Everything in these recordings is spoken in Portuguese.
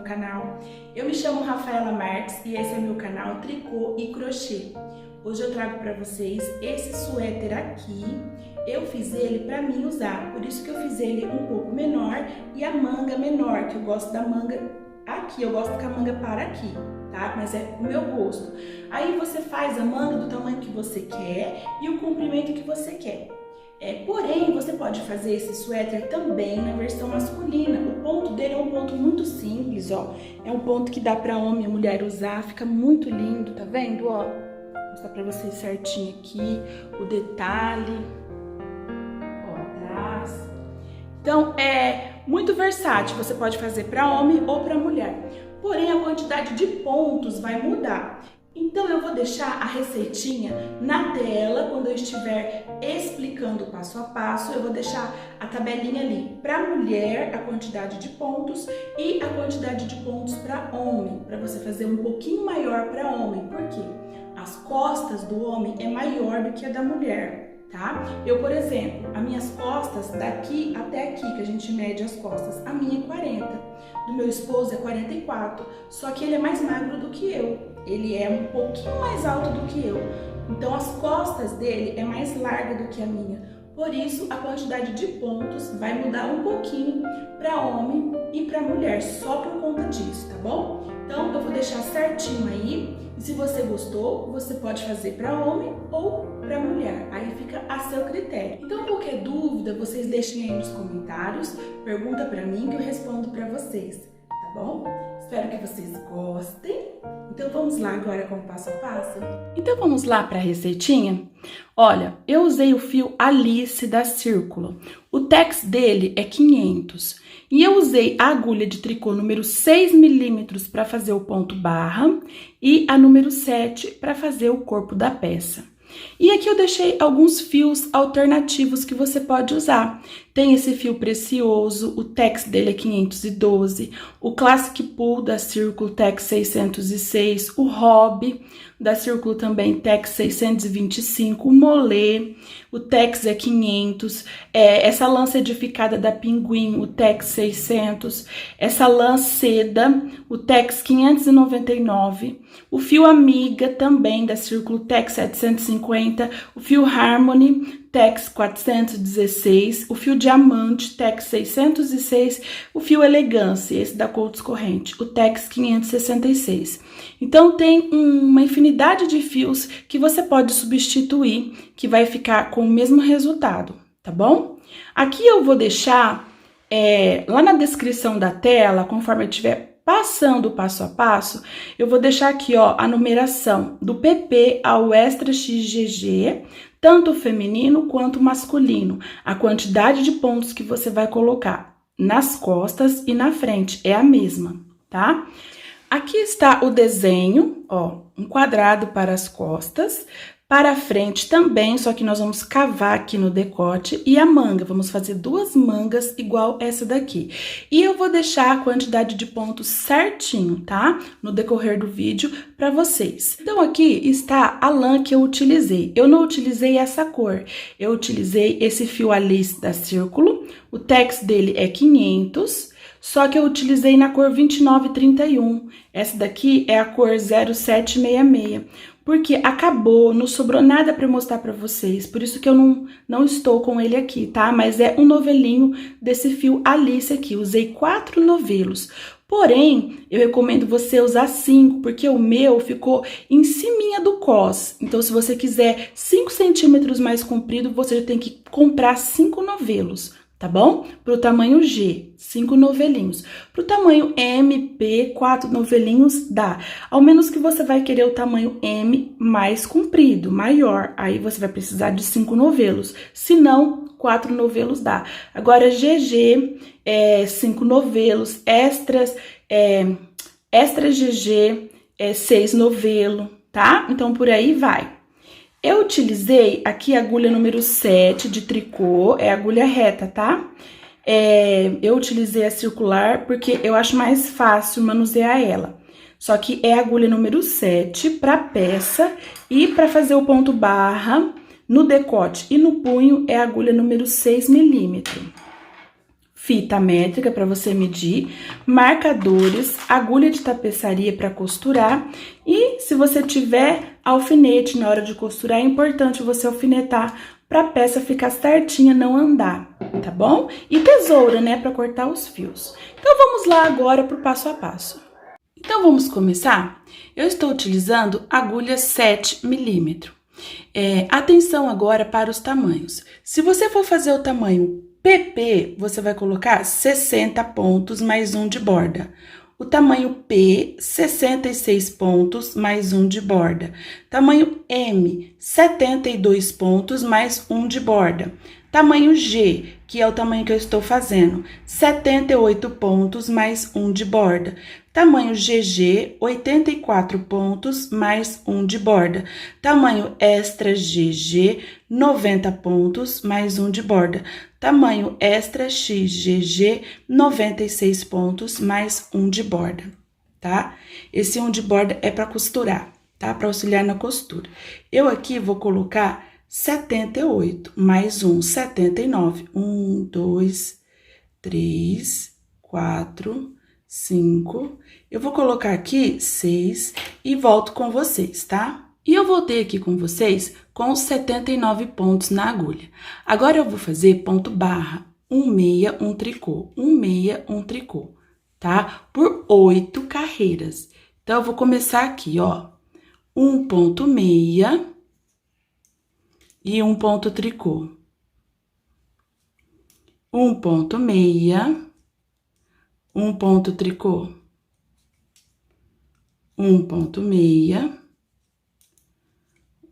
canal. Eu me chamo Rafaela Marques e esse é meu canal Tricô e Crochê. Hoje eu trago para vocês esse suéter aqui. Eu fiz ele para mim usar, por isso que eu fiz ele um pouco menor e a manga menor, que eu gosto da manga aqui, eu gosto com a manga para aqui, tá? Mas é o meu gosto. Aí você faz a manga do tamanho que você quer e o comprimento que você quer. Porém, você pode fazer esse suéter também na versão masculina. O ponto dele é um ponto muito simples, ó. É um ponto que dá para homem e mulher usar, fica muito lindo, tá vendo, ó? Vou mostrar pra vocês certinho aqui o detalhe, ó, atrás. Então, é muito versátil, você pode fazer para homem ou para mulher. Porém, a quantidade de pontos vai mudar. Então eu vou deixar a receitinha na tela, quando eu estiver explicando passo a passo, eu vou deixar a tabelinha ali para mulher, a quantidade de pontos e a quantidade de pontos para homem, para você fazer um pouquinho maior para homem, porque as costas do homem é maior do que a da mulher, tá? Eu, por exemplo, as minhas costas daqui até aqui, que a gente mede as costas, a minha é 40, do meu esposo é 44, só que ele é mais magro do que eu. Ele é um pouquinho mais alto do que eu, então as costas dele é mais larga do que a minha. Por isso, a quantidade de pontos vai mudar um pouquinho para homem e para mulher, só por conta disso, tá bom? Então, eu vou deixar certinho aí. E se você gostou, você pode fazer para homem ou para mulher. Aí fica a seu critério. Então, qualquer dúvida, vocês deixem aí nos comentários. Pergunta para mim que eu respondo para vocês, tá bom? Espero que vocês gostem. Então vamos lá agora com o passo a passo? Então vamos lá para a receitinha? Olha, eu usei o fio Alice da Círculo. O tex dele é 500. E eu usei a agulha de tricô número 6 milímetros para fazer o ponto barra e a número 7 para fazer o corpo da peça. E aqui eu deixei alguns fios alternativos que você pode usar. Tem esse fio precioso, o tex dele é 512, o Classic Pull da Círculo tex 606, o Hobby da Círculo também tex 625, o Molê, o tex é 500, essa lã edificada da Pinguim, o tex 600, essa lã seda, o tex 599, o fio Amiga também da Círculo tex 750, o fio Harmony tex 416, o fio Diamante tex 606, o fio Elegância, esse da Coutos Corrente, o tex 566. Então tem uma infinidade de fios que você pode substituir, que vai ficar com o mesmo resultado, tá bom? Aqui eu vou deixar lá na descrição da tela, conforme eu estiver passando o passo a passo, eu vou deixar aqui, ó, a numeração do PP ao Extra XGG, tanto feminino quanto masculino. A quantidade de pontos que você vai colocar nas costas e na frente é a mesma, tá? Aqui está o desenho, ó, um quadrado para as costas, para a frente também, só que nós vamos cavar aqui no decote, e a manga, vamos fazer duas mangas igual essa daqui. E eu vou deixar a quantidade de pontos certinho, tá? No decorrer do vídeo para vocês. Então, aqui está a lã que eu utilizei. Eu não utilizei essa cor, eu utilizei esse fio Alice da Círculo, o tex dele é 500, só que eu utilizei na cor 2931. Essa daqui é a cor 0766. Porque acabou, não sobrou nada para mostrar para vocês, por isso que eu não estou com ele aqui, tá? Mas é um novelinho desse fio Alice aqui, usei 4 novelos. Porém, eu recomendo você usar 5, porque o meu ficou em ciminha do cos. Então, se você quiser 5 centímetros mais comprido, você já tem que comprar 5 novelos, tá bom? Pro tamanho G, 5 novelinhos. Pro tamanho MP, 4 novelinhos dá. Ao menos que você vai querer o tamanho M mais comprido, maior. Aí você vai precisar de 5 novelos. Se não, 4 novelos dá. Agora, GG, 5 novelos. Extras, extra GG, 6 novelo, tá? Então, por aí vai. Eu utilizei aqui a agulha número 7 de tricô, é agulha reta, tá? Eu utilizei a circular porque eu acho mais fácil manusear ela. Só que é a agulha número 7 para peça e para fazer o ponto barra no decote e no punho é a agulha número 6 milímetros. fita métrica para você medir, marcadores, agulha de tapeçaria para costurar e se você tiver alfinete na hora de costurar, é importante você alfinetar para a peça ficar certinha, não andar, tá bom? E tesoura, né, para cortar os fios. Então, vamos lá agora para o passo a passo. Então, vamos começar? Eu estou utilizando agulha 7 milímetros. Atenção agora para os tamanhos. Se você for fazer o tamanho PP, você vai colocar 60 pontos mais um de borda. O tamanho P, 66 pontos mais um de borda. Tamanho M, 72 pontos mais um de borda. Tamanho G, que é o tamanho que eu estou fazendo, 78 pontos mais um de borda. Tamanho GG, 84 pontos mais um de borda. Tamanho extra GG, 90 pontos mais um de borda. Tamanho extra XGG, 96 pontos mais um de borda, tá? Esse um de borda é para costurar, tá? Para auxiliar na costura. Eu aqui vou colocar 78 mais um, 79. 1, 2, 3, 4, 5. Eu vou colocar aqui 6 e volto com vocês, tá? E eu voltei aqui com vocês com os 79 pontos na agulha. Agora eu vou fazer ponto barra, 1 meia, 1 tricô, 1 meia, 1 tricô, tá? Por 8 carreiras. Então, eu vou começar aqui, ó, 1 ponto meia e 1 ponto tricô. 1 ponto meia, 1 ponto tricô. 1 ponto meia,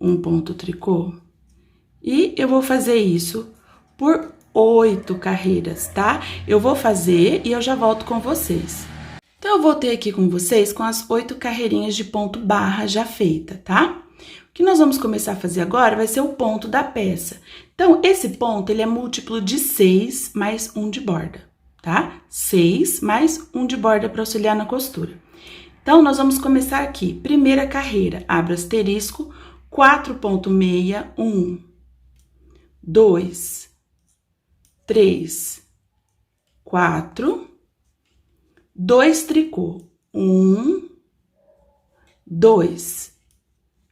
1 ponto tricô. E eu vou fazer isso por 8 carreiras, tá? Eu vou fazer e eu já volto com vocês. Então, eu voltei aqui com vocês com as 8 carreirinhas de ponto barra já feita, tá? O que nós vamos começar a fazer agora vai ser o ponto da peça. Então, esse ponto, ele é múltiplo de 6 mais 1 de borda, tá? 6 mais 1 de borda para auxiliar na costura. Então, nós vamos começar aqui. Primeira carreira, abro asterisco, 4,6, 1, 2, 3, 4, 2 tricô, 1, 2,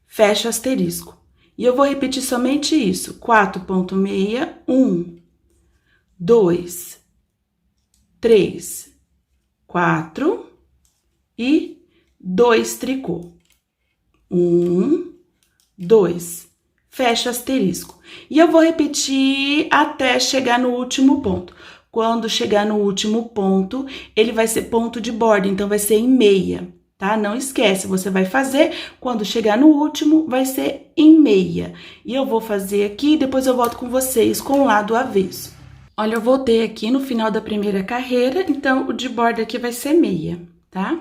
fecha asterisco. E eu vou repetir somente isso, 4,6, 1, 2, 3, 4 e 2 tricô, 1, 2, fecha asterisco. E eu vou repetir até chegar no último ponto. Quando chegar no último ponto, ele vai ser ponto de borda, então vai ser em meia, tá? Não esquece, você vai fazer, quando chegar no último, vai ser em meia. E eu vou fazer aqui, depois eu volto com vocês com o lado avesso. Olha, eu voltei aqui no final da primeira carreira, então o de borda aqui vai ser meia, tá?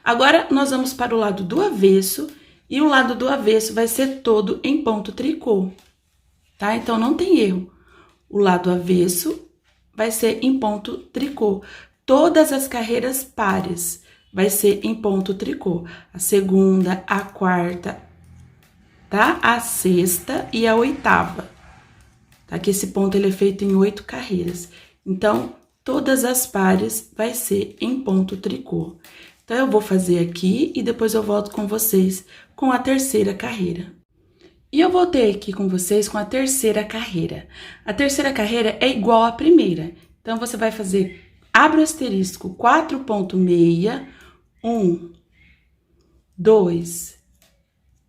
Agora, nós vamos para o lado do avesso, e o lado do avesso vai ser todo em ponto tricô, tá? Então, não tem erro. O lado avesso vai ser em ponto tricô. Todas as carreiras pares vai ser em ponto tricô. A segunda, a quarta, tá? A sexta e a oitava. Tá? Que esse ponto ele é feito em 8 carreiras. Então, todas as pares vai ser em ponto tricô. Então, eu vou fazer aqui e depois eu volto com vocês com a terceira carreira. E eu voltei aqui com vocês com a terceira carreira. A terceira carreira é igual à primeira. Então, você vai fazer, abre o asterisco, 4,6, 1, 2,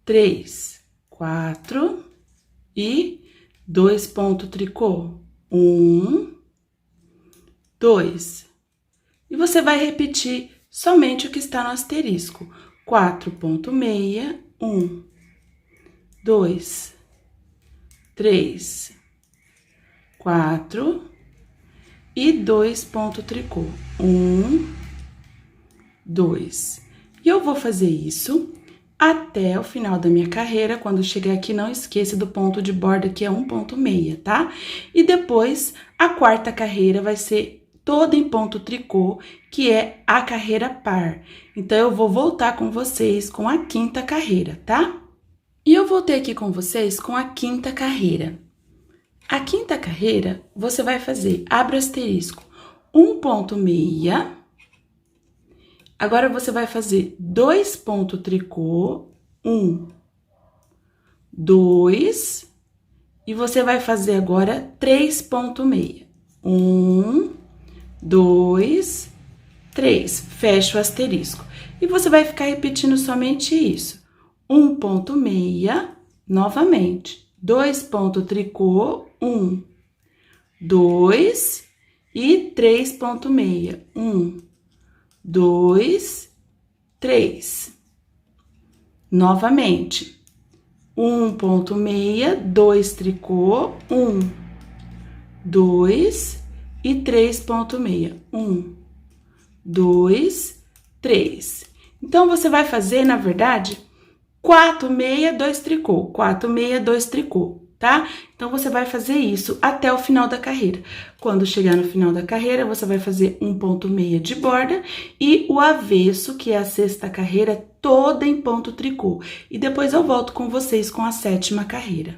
3, 4 e 2 ponto tricô, 1, 2. E você vai repetir somente o que está no asterisco, 4,6, 1, 2, 3, 4 e 2 ponto tricô, 1, 2. E eu vou fazer isso até o final da minha carreira. Quando chegar aqui, não esqueça do ponto de borda, que é 1,6, tá? E depois, a quarta carreira vai ser toda em ponto tricô, que é a carreira par. Então, eu vou voltar com vocês com a quinta carreira, tá? E eu voltei aqui com vocês com a quinta carreira. A quinta carreira, você vai fazer, abre asterisco, um ponto meia. Agora, você vai fazer 2 pontos tricô, 1, 2, e você vai fazer agora 3 pontos meia. 1, 2, 3. Fecha o asterisco. E você vai ficar repetindo somente isso. 1 ponto meia, novamente. 2 pontos tricô, 1, 2 e 3 pontos meia. 1, 2, 3. Novamente. 1 ponto meia, 2 tricô, 1, 2 e 3 ponto meia. 1, 2, 3. Então, você vai fazer, na verdade, 4 meia, 2 tricô, 4 meia, 2 tricô, tá? Então, você vai fazer isso até o final da carreira. Quando chegar no final da carreira, você vai fazer 1 ponto meia de borda e o avesso, que é a 6ª carreira, toda em ponto tricô. E depois eu volto com vocês com a 7ª carreira.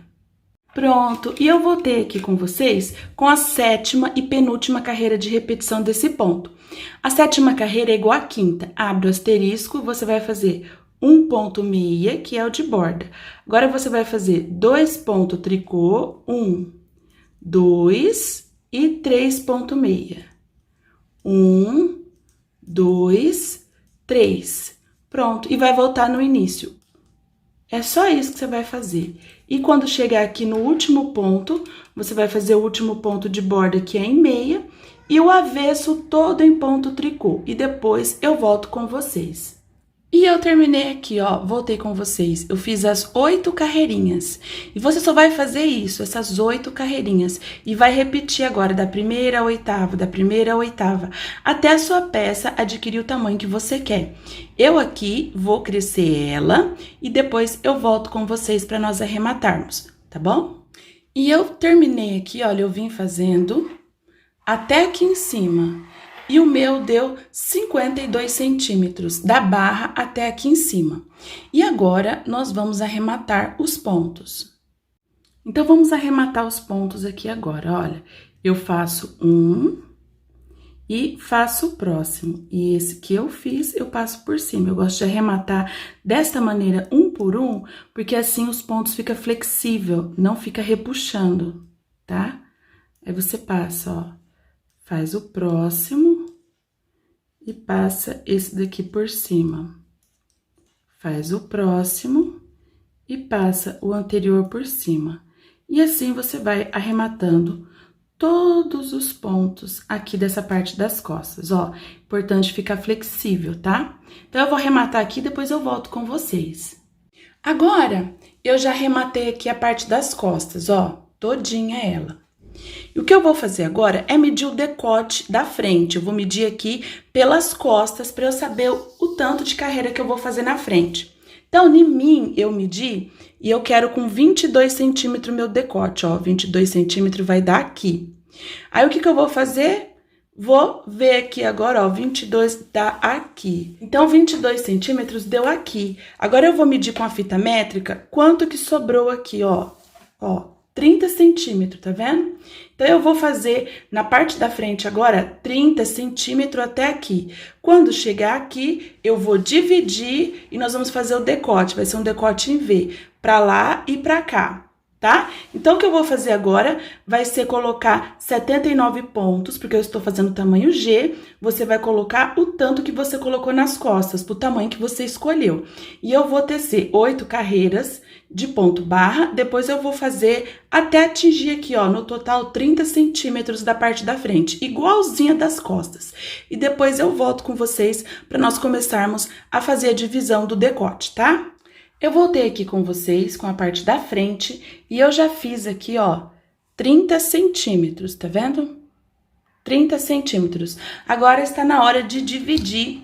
Pronto, e eu voltei aqui com vocês com a 7ª e penúltima carreira de repetição desse ponto. A 7ª carreira é igual à 5ª. Abre o asterisco, você vai fazer 1 ponto meia, que é o de borda. Agora, você vai fazer 2 pontos tricô, 1, 2 e 3 ponto meia. 1, 2, 3. Pronto, e vai voltar no início. É só isso que você vai fazer. E quando chegar aqui no último ponto, você vai fazer o último ponto de borda, que é em meia, e o avesso todo em ponto tricô. E depois eu volto com vocês. E eu terminei aqui, ó, voltei com vocês. Eu fiz as 8 carreirinhas. E você só vai fazer isso, essas 8 carreirinhas. E vai repetir agora da primeira à oitava, da primeira à oitava, até a sua peça adquirir o tamanho que você quer. Eu aqui vou crescer ela e depois eu volto com vocês para nós arrematarmos, tá bom? E eu terminei aqui, olha, eu vim fazendo até aqui em cima. E o meu deu 52 centímetros, da barra até aqui em cima. E agora, nós vamos arrematar os pontos. Então, vamos arrematar os pontos aqui agora, olha. Eu faço um e faço o próximo. E esse que eu fiz, eu passo por cima. Eu gosto de arrematar desta maneira, um por um, porque assim os pontos ficam flexível, não fica repuxando, tá? Aí, você passa, ó. Faz o próximo e passa esse daqui por cima. Faz o próximo e passa o anterior por cima. E assim você vai arrematando todos os pontos aqui dessa parte das costas, ó. Importante ficar flexível, tá? Então, eu vou arrematar aqui, depois eu volto com vocês. Agora, eu já arrematei aqui a parte das costas, ó, todinha ela. E o que eu vou fazer agora é medir o decote da frente. Eu vou medir aqui pelas costas para eu saber o tanto de carreira que eu vou fazer na frente. Então, em mim, eu medi e eu quero com 22 centímetros meu decote, ó. 22 centímetros vai dar aqui. Aí, o que eu vou fazer? Vou ver aqui agora, ó, 22 dá aqui. Então, 22 centímetros deu aqui. Agora, eu vou medir com a fita métrica quanto que sobrou aqui, ó. Ó. 30 centímetros, tá vendo? Então, eu vou fazer na parte da frente agora 30 centímetros até aqui. Quando chegar aqui, eu vou dividir e nós vamos fazer o decote. Vai ser um decote em V, pra lá e pra cá, tá? Então, o que eu vou fazer agora vai ser colocar 79 pontos, porque eu estou fazendo tamanho G. Você vai colocar o tanto que você colocou nas costas, pro tamanho que você escolheu. E eu vou tecer 8 carreiras de ponto barra, depois eu vou fazer até atingir aqui, ó, no total 30 centímetros da parte da frente, igualzinha das costas. E depois eu volto com vocês para nós começarmos a fazer a divisão do decote, tá? Eu voltei aqui com vocês com a parte da frente e eu já fiz aqui, ó, 30 centímetros, tá vendo? 30 centímetros. Agora está na hora de dividir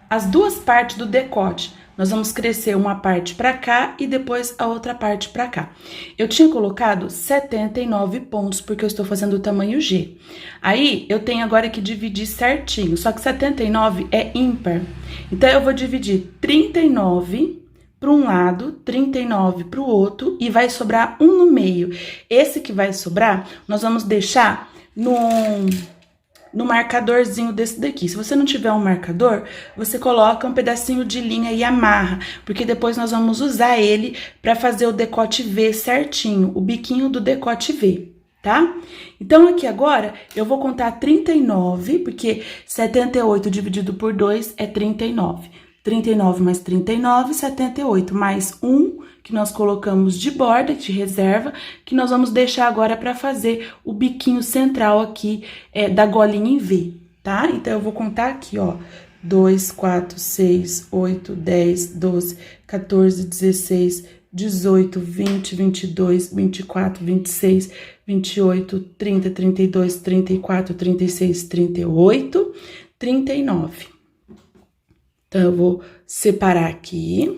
as duas partes do decote. Nós vamos crescer uma parte pra cá e depois a outra parte pra cá. Eu tinha colocado 79 pontos, porque eu estou fazendo o tamanho G. Aí, eu tenho agora que dividir certinho, só que 79 é ímpar. Então, eu vou dividir 39 para um lado, 39 para o outro, e vai sobrar um no meio. Esse que vai sobrar, nós vamos deixar no marcadorzinho desse daqui. Se você não tiver um marcador, você coloca um pedacinho de linha e amarra, porque depois nós vamos usar ele para fazer o decote V certinho, o biquinho do decote V, tá? Então, aqui agora, eu vou contar 39, porque 78 dividido por 2 é 39. 39 mais 39, 78, mais 1, que nós colocamos de borda, de reserva, que nós vamos deixar agora para fazer o biquinho central aqui da golinha em V, tá? Então, eu vou contar aqui, ó, 2, 4, 6, 8, 10, 12, 14, 16, 18, 20, 22, 24, 26, 28, 30, 32, 34, 36, 38, 39. Então, eu vou separar aqui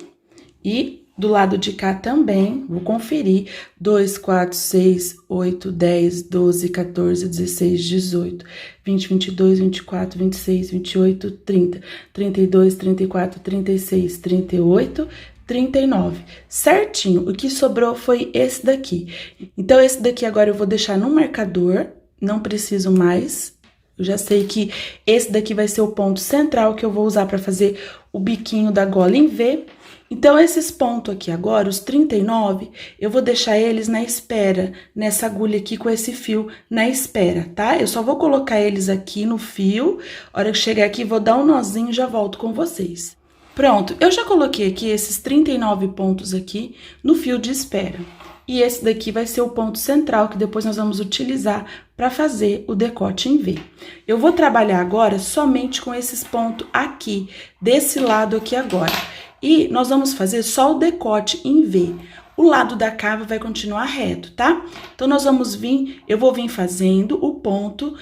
e do lado de cá também, vou conferir, 2, 4, 6, 8, 10, 12, 14, 16, 18, 20, 22, 24, 26, 28, 30, 32, 34, 36, 38, 39. Certinho, o que sobrou foi esse daqui. Então, esse daqui agora eu vou deixar no marcador, não preciso mais. Eu já sei que esse daqui vai ser o ponto central que eu vou usar para fazer o biquinho da gola em V. Então, esses pontos aqui agora, os 39, eu vou deixar eles na espera, nessa agulha aqui com esse fio na espera, tá? Eu só vou colocar eles aqui no fio, a hora que chegar aqui, vou dar um nozinho e já volto com vocês. Pronto, eu já coloquei aqui esses 39 pontos aqui no fio de espera. E esse daqui vai ser o ponto central, que depois nós vamos utilizar para fazer o decote em V. Eu vou trabalhar agora somente com esses pontos aqui, desse lado aqui agora. E nós vamos fazer só o decote em V. O lado da cava vai continuar reto, tá? Então, nós vamos vir, eu vou vir fazendo o ponto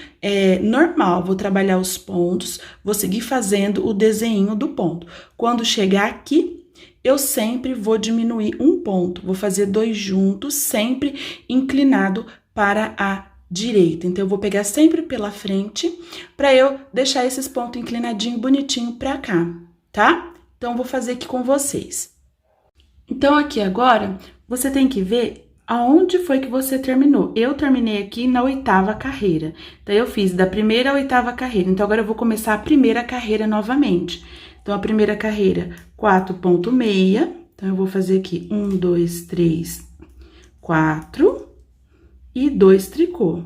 normal. Vou trabalhar os pontos, vou seguir fazendo o desenho do ponto. Quando chegar aqui, eu sempre vou diminuir um ponto, vou fazer 2 juntos, sempre inclinado para a direita. Então, eu vou pegar sempre pela frente, para eu deixar esses pontos inclinadinho, bonitinho pra cá, tá? Então, vou fazer aqui com vocês. Então, aqui agora, você tem que ver aonde foi que você terminou. Eu terminei aqui na 8ª carreira. Então, eu fiz da primeira à 8ª carreira. Então, agora eu vou começar a primeira carreira novamente. Então, a primeira carreira, 4,6. Então, eu vou fazer aqui 1, 2, 3, 4 e 2 tricô,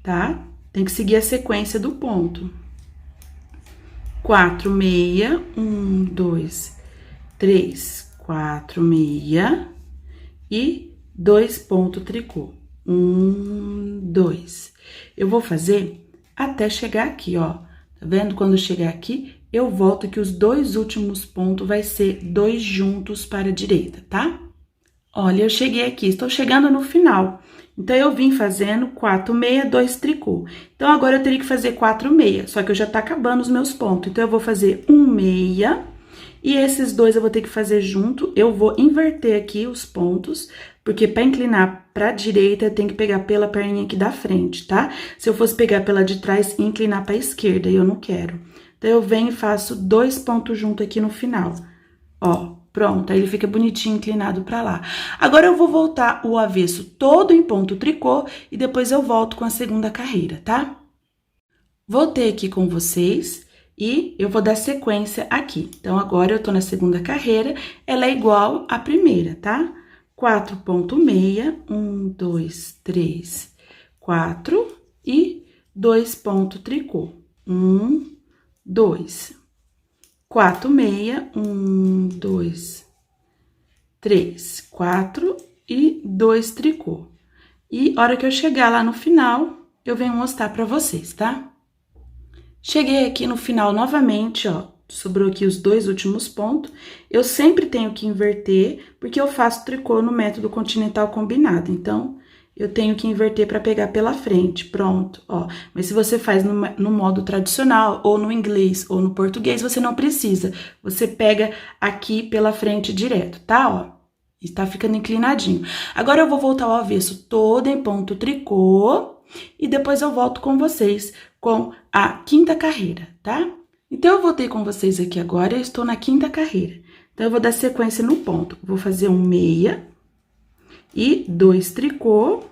tá? Tem que seguir a sequência do ponto. 4,6, 1, 2, 3, 4,6 e 2 pontos tricô. 1, 2. Eu vou fazer até chegar aqui, ó. Tá vendo? Quando chegar aqui, eu volto que os 2 últimos pontos vai ser 2 juntos para a direita, tá? Olha, eu cheguei aqui, estou chegando no final. Então, eu vim fazendo 4,6, 2 tricô. Então, agora eu teria que fazer 4,6, só que eu já tá acabando os meus pontos. Então, eu vou fazer 1,6 e esses 2 eu vou ter que fazer junto. Eu vou inverter aqui os pontos, porque para inclinar para a direita, tem que pegar pela perninha aqui da frente, tá? Se eu fosse pegar pela de trás e inclinar para a esquerda, eu não quero. Então, eu venho e faço 2 pontos junto aqui no final, ó. Pronto, aí ele fica bonitinho, inclinado pra lá. Agora, eu vou voltar o avesso todo em ponto tricô e depois eu volto com a segunda carreira, tá? Voltei aqui com vocês e eu vou dar sequência aqui. Então, agora eu tô na segunda carreira, ela é igual à primeira, tá? 4,6, 1, 2, 3, 4 e 2 pontos tricô. 1, 2. 4,6, 1, 2, 3, 4 e 2 tricô. E a hora que eu chegar lá no final, eu venho mostrar pra vocês, tá? Cheguei aqui no final novamente, ó, sobrou aqui os 2 últimos pontos. Eu sempre tenho que inverter, porque eu faço tricô no método continental combinado. Então, eu tenho que inverter para pegar pela frente, pronto, ó. Mas se você faz no modo tradicional, ou no inglês, ou no português, você não precisa. Você pega aqui pela frente direto, tá, ó? E tá ficando inclinadinho. Agora, eu vou voltar ao avesso todo em ponto tricô, e depois eu volto com vocês com a 5ª carreira, tá? Então, eu voltei com vocês aqui agora, eu estou na 5ª carreira. Então, eu vou dar sequência no ponto. Vou fazer um meia e 2 tricô,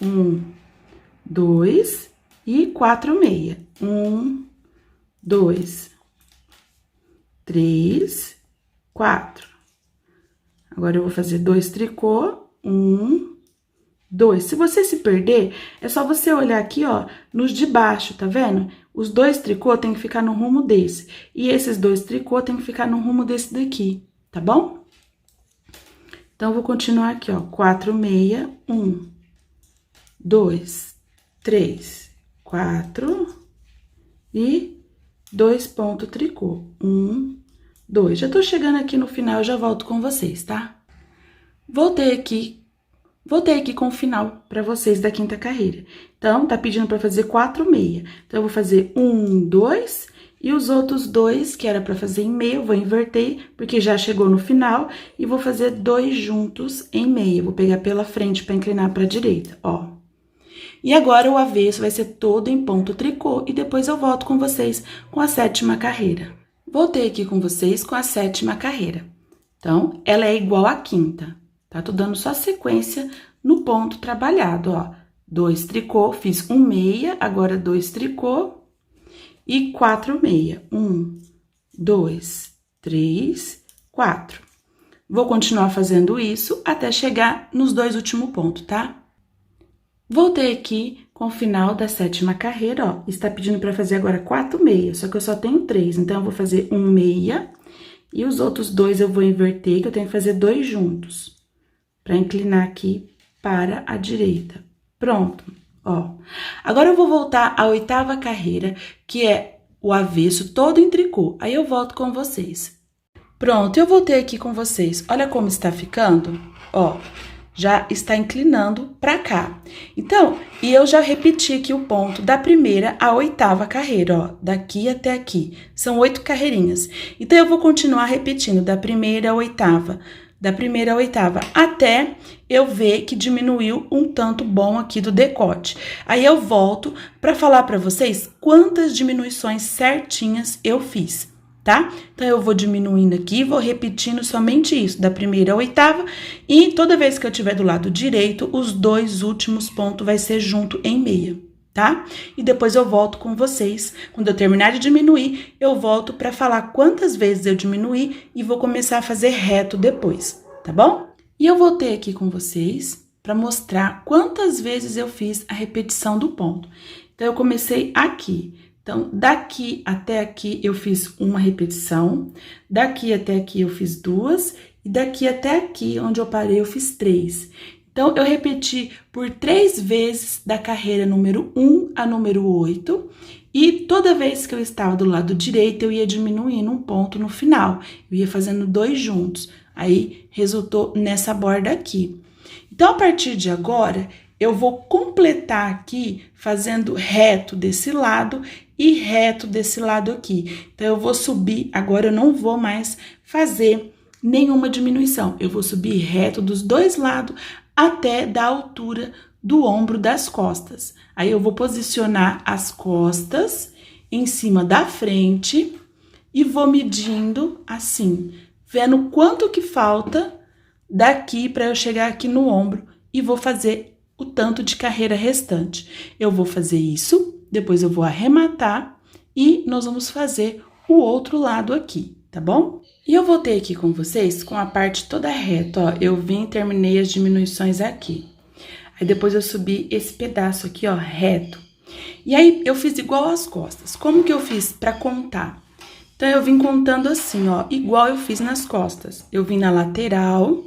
1, 2 e 4 meia. 1, 2, 3, 4. Agora, eu vou fazer 2 tricô, 1, 2. Se você se perder, é só você olhar aqui, ó, nos de baixo, tá vendo? Os 2 tricô tem que ficar no rumo desse. E esses 2 tricô tem que ficar no rumo desse daqui, tá bom? Então, eu vou continuar aqui, ó, 4 meia, 1, 2, 3, 4 e 2 pontos tricô. 1, 2. Já tô chegando aqui no final, eu já volto com vocês, tá? Voltei aqui com o final pra vocês da quinta carreira. Então, tá pedindo pra fazer 4 meia. Então, eu vou fazer 1, 2, e os outros 2, que era pra fazer em meia, eu vou inverter, porque já chegou no final, e vou fazer 2 juntos em meia. Vou pegar pela frente pra inclinar pra direita, ó. E agora, o avesso vai ser todo em ponto tricô, e depois eu volto com vocês com a 7ª carreira. Voltei aqui com vocês com a 7ª carreira. Então, ela é igual à quinta, tá? Tô dando só sequência no ponto trabalhado, ó. 2 tricô, fiz 1 meia, agora 2 tricô e 4 meia. 1, 2, 3, 4. Vou continuar fazendo isso até chegar nos 2 últimos pontos, tá? Voltei aqui com o final da 7ª carreira, ó. Está pedindo para fazer agora 4 meias, só que eu só tenho 3, então eu vou fazer 1 meia e os outros 2 eu vou inverter, que eu tenho que fazer 2 juntos, para inclinar aqui para a direita. Pronto, ó. Agora eu vou voltar à 8ª carreira, que é o avesso todo em tricô. Aí eu volto com vocês. Pronto, eu voltei aqui com vocês. Olha como está ficando, ó. Já está inclinando para cá. Então, e eu já repeti aqui o ponto da primeira à 8ª carreira, ó, daqui até aqui. São 8 carreirinhas. Então, eu vou continuar repetindo da primeira à 8ª, da primeira à 8ª, até eu ver que diminuiu um tanto bom aqui do decote. Aí, eu volto para falar para vocês quantas diminuições certinhas eu fiz. Tá? Então, eu vou diminuindo aqui, vou repetindo somente isso, da primeira à 8ª, e toda vez que eu tiver do lado direito, os 2 últimos pontos vai ser junto em meia, tá? E depois eu volto com vocês, quando eu terminar de diminuir, eu volto para falar quantas vezes eu diminuí e vou começar a fazer reto depois, tá bom? E eu voltei aqui com vocês para mostrar quantas vezes eu fiz a repetição do ponto. Então, eu comecei aqui. Então, daqui até aqui eu fiz uma repetição, daqui até aqui eu fiz 2, e daqui até aqui, onde eu parei, eu fiz 3. Então, eu repeti por 3 vezes da carreira número 1 a número 8, e toda vez que eu estava do lado direito, eu ia diminuindo um ponto no final, eu ia fazendo 2 juntos, aí resultou nessa borda aqui. Então, a partir de agora, eu vou completar aqui fazendo reto desse lado e reto desse lado aqui. Então, eu vou subir, agora eu não vou mais fazer nenhuma diminuição. Eu vou subir reto dos 2 lados até da altura do ombro das costas. Aí, eu vou posicionar as costas em cima da frente e vou medindo assim, vendo quanto que falta daqui para eu chegar aqui no ombro e vou fazer o tanto de carreira restante. Eu vou fazer isso. Depois eu vou arrematar e nós vamos fazer o outro lado aqui, tá bom? E eu voltei aqui com vocês com a parte toda reta, ó. Eu vim e terminei as diminuições aqui. Aí depois eu subi esse pedaço aqui, ó, reto. E aí eu fiz igual as costas. Como que eu fiz pra contar? Então, eu vim contando assim, ó, igual eu fiz nas costas. Eu vim na lateral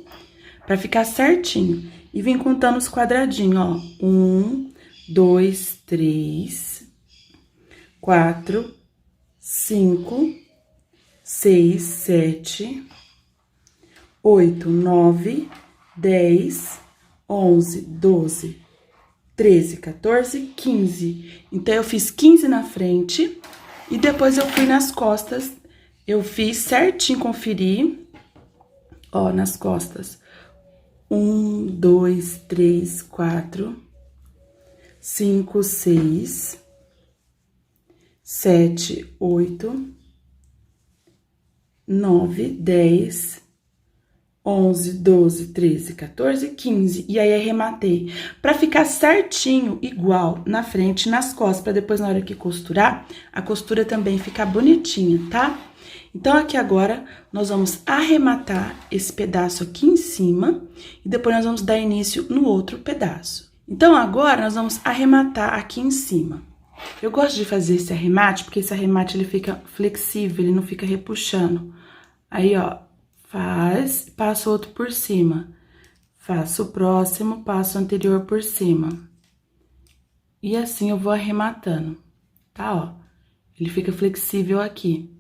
pra ficar certinho. E vim contando os quadradinhos, ó. 1, 2, 3... 4, 5, 6, 7, 8, 9, 10, 11, 12, 13, 14, 15. Então, eu fiz 15 na frente e depois eu fui nas costas. Eu fiz certinho, conferi, ó, nas costas. 1, 2, 3, 4, 5, 6... 7, 8, 9, 10, 11, 12, 13, 14, 15. E aí, arrematei. Pra ficar certinho, igual, na frente e nas costas, pra depois, na hora que costurar, a costura também ficar bonitinha, tá? Então, aqui agora, nós vamos arrematar esse pedaço aqui em cima e depois nós vamos dar início no outro pedaço. Então, agora, nós vamos arrematar aqui em cima. Eu gosto de fazer esse arremate, porque esse arremate, ele fica flexível, ele não fica repuxando. Aí, ó, faz, passa o outro por cima. Faço o próximo, passo o anterior por cima. E assim eu vou arrematando, tá, ó? Ele fica flexível aqui.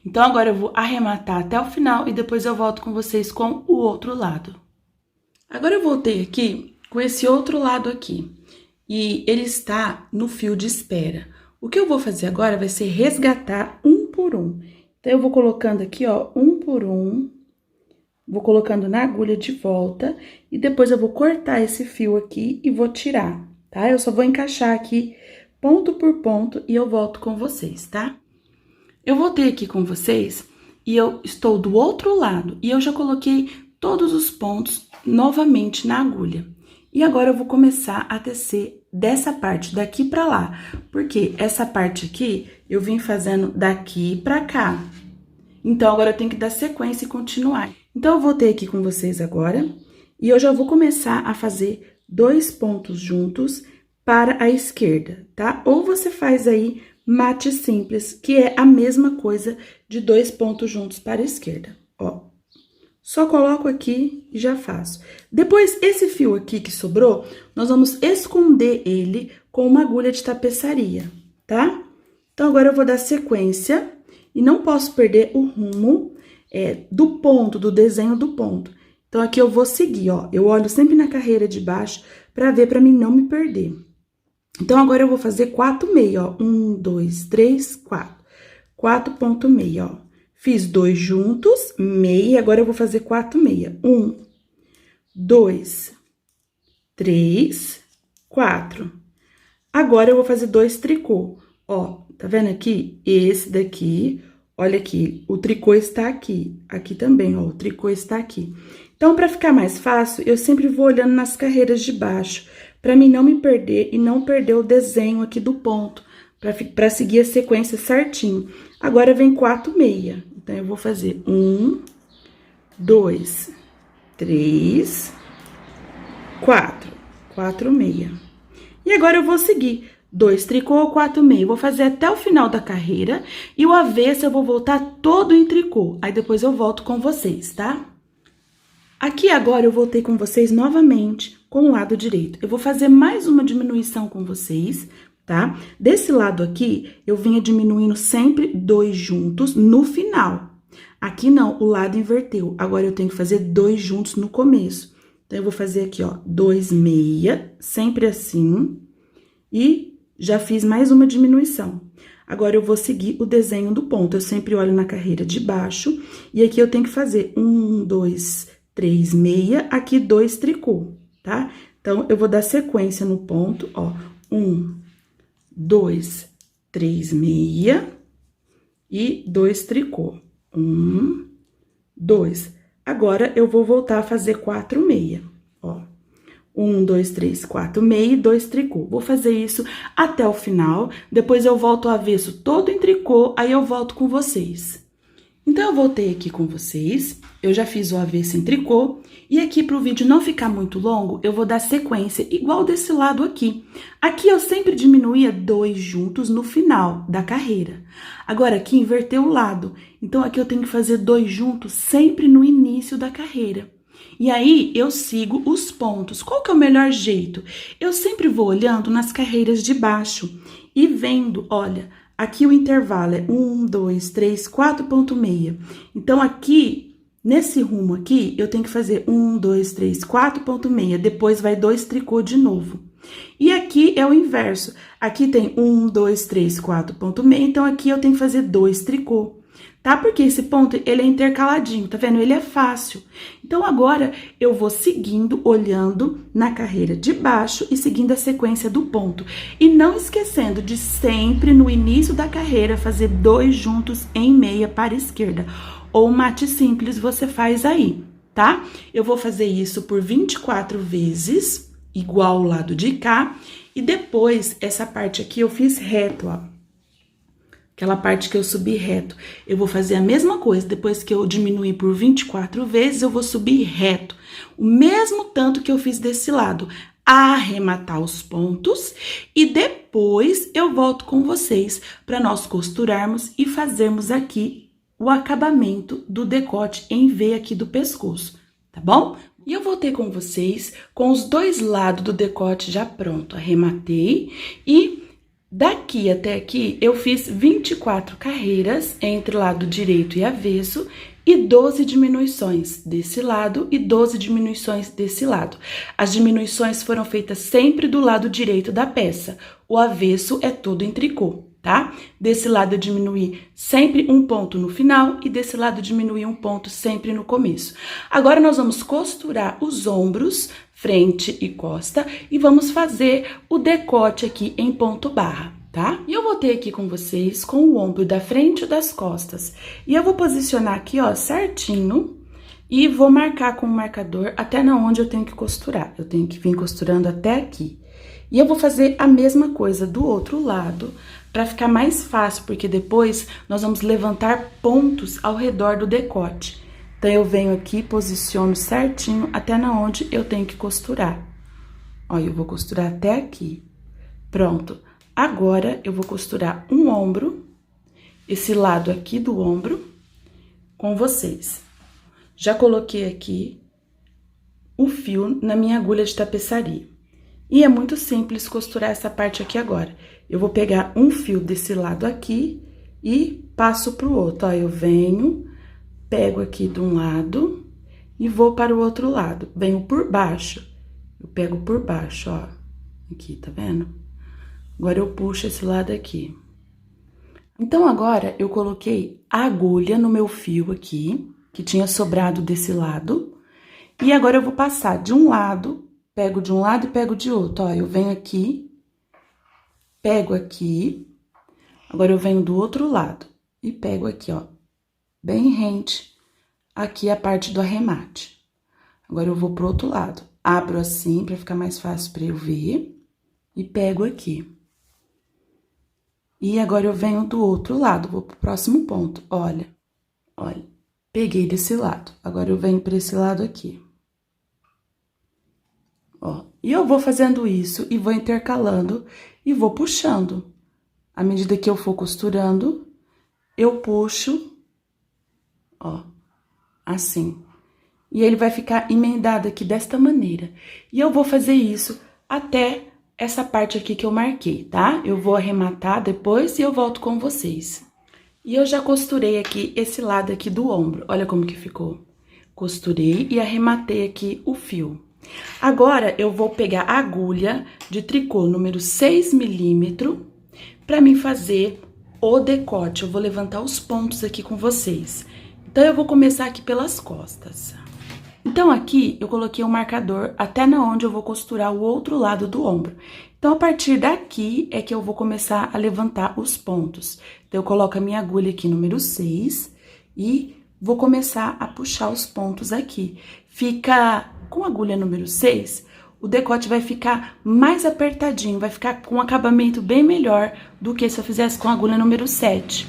Então, agora eu vou arrematar até o final e depois eu volto com vocês com o outro lado. Agora eu voltei aqui com esse outro lado aqui. E ele está no fio de espera. O que eu vou fazer agora vai ser resgatar um por um. Então, eu vou colocando aqui, ó, um por um. Vou colocando na agulha de volta. E depois eu vou cortar esse fio aqui e vou tirar, tá? Eu só vou encaixar aqui ponto por ponto e eu volto com vocês, tá? Eu voltei aqui com vocês e eu estou do outro lado. E eu já coloquei todos os pontos novamente na agulha. E agora eu vou começar a tecer dessa parte daqui pra lá, porque essa parte aqui eu vim fazendo daqui pra cá. Então, agora eu tenho que dar sequência e continuar. Então, eu voltei aqui com vocês agora e eu já vou começar a fazer 2 pontos juntos para a esquerda, tá? Ou você faz aí mate simples, que é a mesma coisa de 2 pontos juntos para a esquerda, ó. Só coloco aqui e já faço. Depois, esse fio aqui que sobrou, nós vamos esconder ele com uma agulha de tapeçaria, tá? Então, agora eu vou dar sequência e não posso perder o rumo do ponto, do desenho do ponto. Então, aqui eu vou seguir, ó. Eu olho sempre na carreira de baixo pra ver, pra mim não me perder. Então, agora eu vou fazer 4 meia, ó. 1, 2, 3, 4. 4 ponto meia, ó. Fiz 2 juntos, meia, agora eu vou fazer 4 meia. 1, 2, 3, 4. Agora, eu vou fazer 2 tricô. Ó, tá vendo aqui? Esse daqui, olha aqui, o tricô está aqui. Aqui também, ó, o tricô está aqui. Então, pra ficar mais fácil, eu sempre vou olhando nas carreiras de baixo, pra mim não me perder e não perder o desenho aqui do ponto, pra seguir a sequência certinho. Agora, vem 4 meia. Então, eu vou fazer 1, 2, 3, 4. 4 meia. E agora, eu vou seguir 2 tricô, 4 meia. Vou fazer até o final da carreira e o avesso eu vou voltar todo em tricô. Aí, depois eu volto com vocês, tá? Aqui agora eu voltei com vocês novamente com o lado direito. Eu vou fazer mais uma diminuição com vocês, tá? Desse lado aqui, eu vinha diminuindo sempre 2 juntos no final. Aqui não, o lado inverteu. Agora, eu tenho que fazer 2 juntos no começo. Então, eu vou fazer aqui, ó, 2 meia, sempre assim. E já fiz mais uma diminuição. Agora, eu vou seguir o desenho do ponto. Eu sempre olho na carreira de baixo. E aqui, eu tenho que fazer 1, 2, 3 meia, aqui 2 tricô, tá? Então, eu vou dar sequência no ponto, ó. 1, 2, 3 meia e 2 tricô. 1, 2. Agora, eu vou voltar a fazer 4 meia, ó. 1, 2, 3, 4 meia e 2 tricô. Vou fazer isso até o final, depois eu volto ao avesso todo em tricô, aí eu volto com vocês. Então, eu voltei aqui com vocês, eu já fiz o avesso em tricô, e aqui pro vídeo não ficar muito longo, eu vou dar sequência igual desse lado aqui. Aqui eu sempre diminuía 2 juntos no final da carreira. Agora, aqui inverteu o lado, então aqui eu tenho que fazer 2 juntos sempre no início da carreira. E aí, eu sigo os pontos. Qual que é o melhor jeito? Eu sempre vou olhando nas carreiras de baixo e vendo, olha... Aqui o intervalo é 1, 2, 3, 4 ponto meia. Então, aqui, nesse rumo aqui, eu tenho que fazer 1, 2, 3, 4 ponto meia. Depois, vai 2 tricô de novo. E aqui é o inverso. Aqui tem 1, 2, 3, 4 ponto meia. Então, aqui eu tenho que fazer 2 tricô. Tá? Porque esse ponto, ele é intercaladinho, tá vendo? Ele é fácil. Então, agora, eu vou seguindo, olhando na carreira de baixo e seguindo a sequência do ponto. E não esquecendo de sempre, no início da carreira, fazer 2 juntos em meia para a esquerda. Ou mate simples você faz aí, tá? Eu vou fazer isso por 24 vezes, igual o lado de cá, e depois, essa parte aqui eu fiz reto, ó. Aquela parte que eu subi reto. Eu vou fazer a mesma coisa, depois que eu diminuir por 24 vezes, eu vou subir reto. O mesmo tanto que eu fiz desse lado. Arrematar os pontos e depois eu volto com vocês para nós costurarmos e fazermos aqui o acabamento do decote em V aqui do pescoço, tá bom? E eu voltei com vocês com os dois lados do decote já pronto. Arrematei e daqui até aqui eu fiz 24 carreiras entre lado direito e avesso e 12 diminuições desse lado e 12 diminuições desse lado. As diminuições foram feitas sempre do lado direito da peça. O avesso é todo em tricô, tá? Desse lado eu diminuí sempre um ponto no final e desse lado eu diminuí um ponto sempre no começo. Agora nós vamos costurar os ombros, frente e costa, e vamos fazer o decote aqui em ponto barra, tá? E eu voltei aqui com vocês com o ombro da frente e das costas. E eu vou posicionar aqui, ó, certinho, e vou marcar com o marcador até na onde eu tenho que costurar. Eu tenho que vir costurando até aqui. E eu vou fazer a mesma coisa do outro lado, para ficar mais fácil, porque depois nós vamos levantar pontos ao redor do decote. Então, eu venho aqui, posiciono certinho até na onde eu tenho que costurar. Ó, eu vou costurar até aqui. Pronto. Agora, eu vou costurar um ombro, esse lado aqui do ombro, com vocês. Já coloquei aqui o fio na minha agulha de tapeçaria. E é muito simples costurar essa parte aqui agora. Eu vou pegar um fio desse lado aqui e passo pro outro. Ó, eu venho, pego aqui de um lado e vou para o outro lado. Venho por baixo. Eu pego por baixo, ó. Aqui, tá vendo? Agora, eu puxo esse lado aqui. Então, agora, eu coloquei a agulha no meu fio aqui, que tinha sobrado desse lado. E agora, eu vou passar de um lado, pego de um lado e pego de outro. Ó, eu venho aqui, pego aqui. Agora, eu venho do outro lado e pego aqui, ó, bem rente, aqui a parte do arremate. Agora, eu vou pro outro lado. Abro assim, pra ficar mais fácil pra eu ver. E pego aqui. E agora, eu venho do outro lado, vou pro próximo ponto. Olha, olha, peguei desse lado. Agora, eu venho pra esse lado aqui. Ó, e eu vou fazendo isso e vou intercalando e vou puxando. À medida que eu for costurando, eu puxo, ó, assim. E ele vai ficar emendado aqui desta maneira. E eu vou fazer isso até essa parte aqui que eu marquei, tá? Eu vou arrematar depois e eu volto com vocês. E eu já costurei aqui esse lado aqui do ombro. Olha como que ficou. Costurei e arrematei aqui o fio. Agora, eu vou pegar a agulha de tricô número 6 milímetros para mim fazer o decote. Eu vou levantar os pontos aqui com vocês. Então, eu vou começar aqui pelas costas. Então, aqui, eu coloquei um marcador até na onde eu vou costurar o outro lado do ombro. Então, a partir daqui é que eu vou começar a levantar os pontos. Então, eu coloco a minha agulha aqui, número 6, e vou começar a puxar os pontos aqui. Fica com a agulha número 6, o decote vai ficar mais apertadinho, vai ficar com um acabamento bem melhor do que se eu fizesse com a agulha número 7.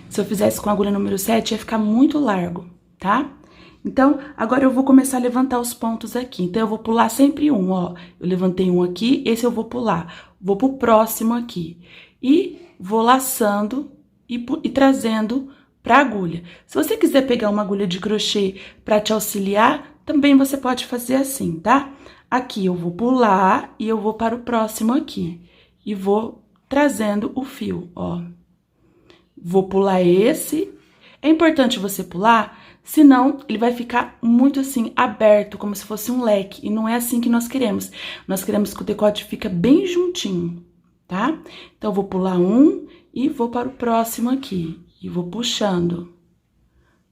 Se eu fizesse com a agulha número 7, ia ficar muito largo, tá? Então, agora eu vou começar a levantar os pontos aqui. Então, eu vou pular sempre um, ó. Eu levantei um aqui, esse eu vou pular. Vou pro próximo aqui. E vou laçando e trazendo pra agulha. Se você quiser pegar uma agulha de crochê pra te auxiliar, também você pode fazer assim, tá? Aqui eu vou pular e eu vou para o próximo aqui. E vou trazendo o fio, ó. Vou pular esse. É importante você pular, senão ele vai ficar muito assim, aberto, como se fosse um leque. E não é assim que nós queremos. Nós queremos que o decote fique bem juntinho, tá? Então, eu vou pular um e vou para o próximo aqui. E vou puxando.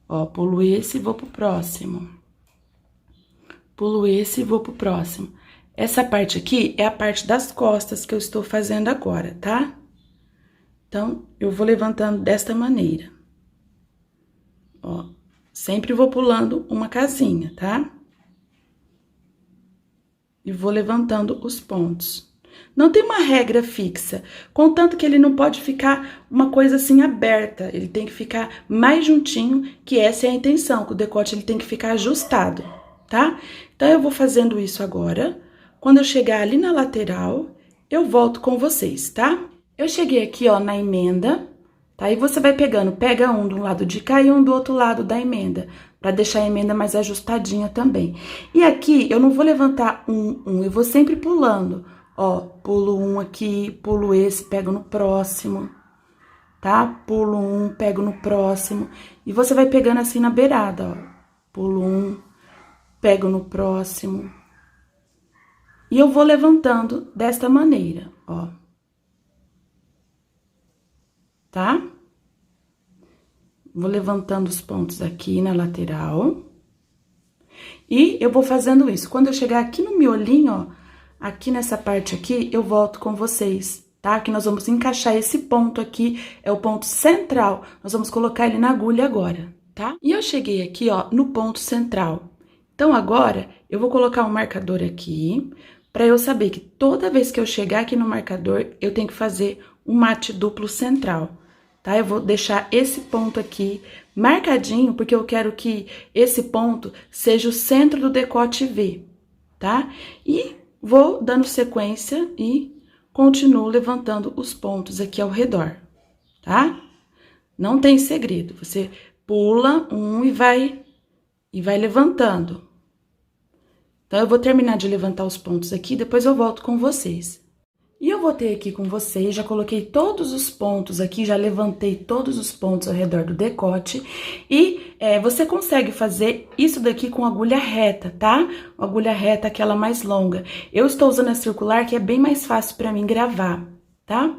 Ó, pulo esse e vou pro próximo. Pulo esse e vou pro próximo. Essa parte aqui é a parte das costas que eu estou fazendo agora, tá? Então, eu vou levantando desta maneira. Ó, Sempre vou pulando uma casinha, tá? E vou levantando os pontos. Não tem uma regra fixa, contanto que ele não pode ficar uma coisa assim aberta, ele tem que ficar mais juntinho, que essa é a intenção, que o decote ele tem que ficar ajustado, tá? Então, eu vou fazendo isso agora. Quando eu chegar ali na lateral, eu volto com vocês, tá? Eu cheguei aqui, ó, na emenda, tá? Aí você vai pegando, pega um do lado de cá e um do outro lado da emenda, pra deixar a emenda mais ajustadinha também. E aqui, eu não vou levantar eu vou sempre pulando. Ó, pulo um aqui, pulo esse, pego no próximo, tá? Pulo um, pego no próximo. E você vai pegando assim na beirada, ó. Pulo um, pego no próximo. E eu vou levantando desta maneira, ó. Tá? Vou levantando os pontos aqui na lateral. E eu vou fazendo isso. Quando eu chegar aqui no miolinho, ó, aqui nessa parte aqui, eu volto com vocês, tá? Que nós vamos encaixar esse ponto aqui, é o ponto central. Nós vamos colocar ele na agulha agora, tá? E eu cheguei aqui, ó, no ponto central. Então, agora, eu vou colocar um marcador aqui, pra eu saber que toda vez que eu chegar aqui no marcador, eu tenho que fazer um mate duplo central, tá? Eu vou deixar esse ponto aqui marcadinho, porque eu quero que esse ponto seja o centro do decote V, tá? E vou dando sequência e continuo levantando os pontos aqui ao redor, tá? Não tem segredo, você pula um e vai levantando. Então, eu vou terminar de levantar os pontos aqui, depois eu volto com vocês. E eu voltei aqui com vocês, já coloquei todos os pontos aqui, já levantei todos os pontos ao redor do decote. E você consegue fazer isso daqui com agulha reta, tá? Uma agulha reta, aquela mais longa. Eu estou usando a circular, que é bem mais fácil pra mim gravar, tá?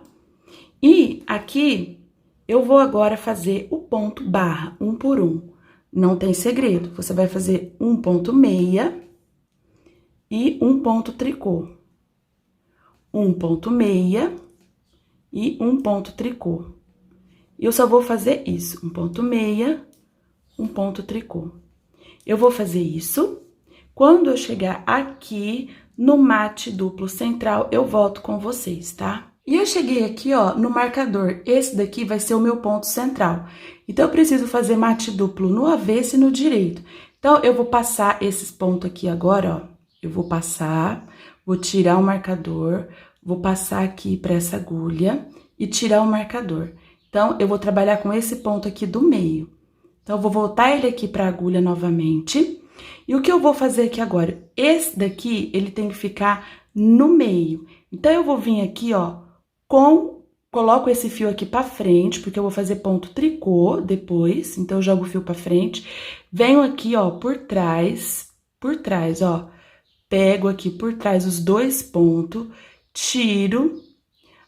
E aqui, eu vou agora fazer o ponto barra, um por um. Não tem segredo, você vai fazer um ponto meia e um ponto tricô. Um ponto meia e um ponto tricô. Eu só vou fazer isso, um ponto meia, um ponto tricô. Eu vou fazer isso. Quando eu chegar aqui no mate duplo central, eu volto com vocês, tá? E eu cheguei aqui, ó, no marcador. Esse daqui vai ser o meu ponto central. Então, eu preciso fazer mate duplo no avesso e no direito. Então, eu vou passar esses pontos aqui agora, ó. Eu vou passar, vou tirar o marcador, vou passar aqui para essa agulha e tirar o marcador. Então, eu vou trabalhar com esse ponto aqui do meio. Então, eu vou voltar ele aqui para a agulha novamente. E o que eu vou fazer aqui agora? Esse daqui, ele tem que ficar no meio. Então, eu vou vir aqui, ó, coloco esse fio aqui para frente, porque eu vou fazer ponto tricô depois. Então, eu jogo o fio para frente. Venho aqui, ó, por trás, ó. Pego aqui por trás os dois pontos, tiro,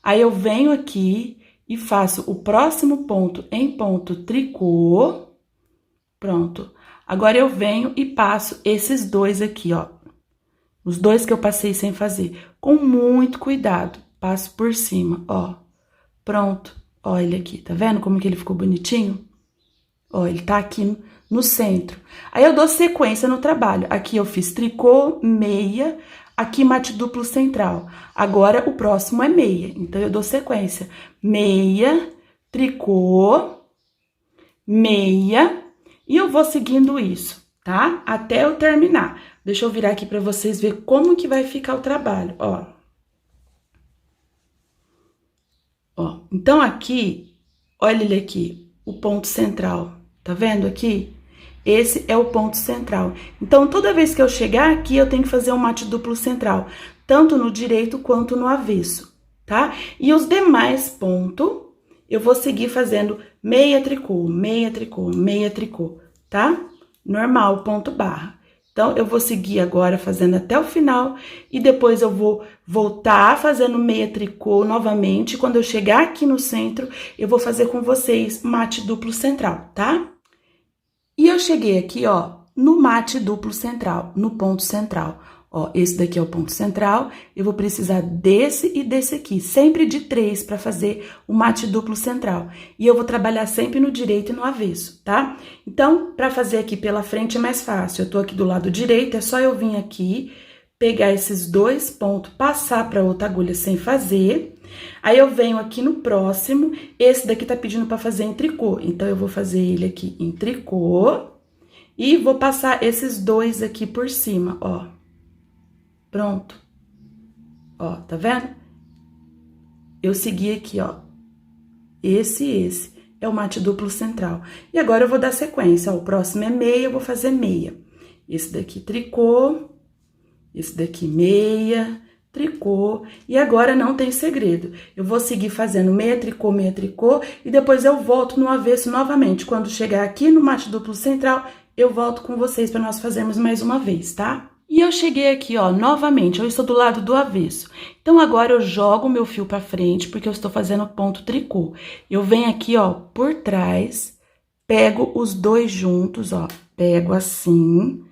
aí eu venho aqui e faço o próximo ponto em ponto tricô, pronto. Agora, eu venho e passo esses dois aqui, ó, os dois que eu passei sem fazer, com muito cuidado, passo por cima, ó, pronto. Ó ele aqui, tá vendo como que ele ficou bonitinho? Ó, ele tá aqui no centro. Aí, eu dou sequência no trabalho. Aqui, eu fiz tricô, meia, aqui mate duplo central. Agora, o próximo é meia. Então, eu dou sequência. Meia, tricô, meia, e eu vou seguindo isso, tá? Até eu terminar. Deixa eu virar aqui pra vocês verem como que vai ficar o trabalho, ó. Ó, então, aqui, olha ele aqui, o ponto central. Tá vendo aqui? Esse é o ponto central. Então, toda vez que eu chegar aqui, eu tenho que fazer um mate duplo central, tanto no direito quanto no avesso, tá? E os demais pontos, eu vou seguir fazendo meia tricô, meia tricô, meia tricô, tá? Normal, ponto barra. Então, eu vou seguir agora fazendo até o final e depois eu vou voltar fazendo meia tricô novamente. Quando eu chegar aqui no centro, eu vou fazer com vocês mate duplo central, tá? E eu cheguei aqui, ó, no mate duplo central, no ponto central. Ó, esse daqui é o ponto central, eu vou precisar desse e desse aqui, sempre de 3 para fazer o mate duplo central. E eu vou trabalhar sempre no direito e no avesso, tá? Então, para fazer aqui pela frente é mais fácil. Eu tô aqui do lado direito, é só eu vir aqui, pegar esses 2 pontos, passar para outra agulha sem fazer. Aí eu venho aqui no próximo, esse daqui tá pedindo para fazer em tricô, então eu vou fazer ele aqui em tricô e vou passar esses 2 aqui por cima, ó. Pronto. Ó, tá vendo? Eu segui aqui, ó. Esse e esse é o mate duplo central. E agora eu vou dar sequência, ó. O próximo é meia, eu vou fazer meia. Esse daqui tricô, esse daqui meia, tricô. E agora não tem segredo. Eu vou seguir fazendo meia tricô, e depois eu volto no avesso novamente. Quando chegar aqui no mate duplo central, eu volto com vocês para nós fazermos mais uma vez, tá? E eu cheguei aqui, ó, novamente, eu estou do lado do avesso. Então, agora eu jogo o meu fio pra frente, porque eu estou fazendo ponto tricô. Eu venho aqui, ó, por trás, pego os 2 juntos, ó, pego assim,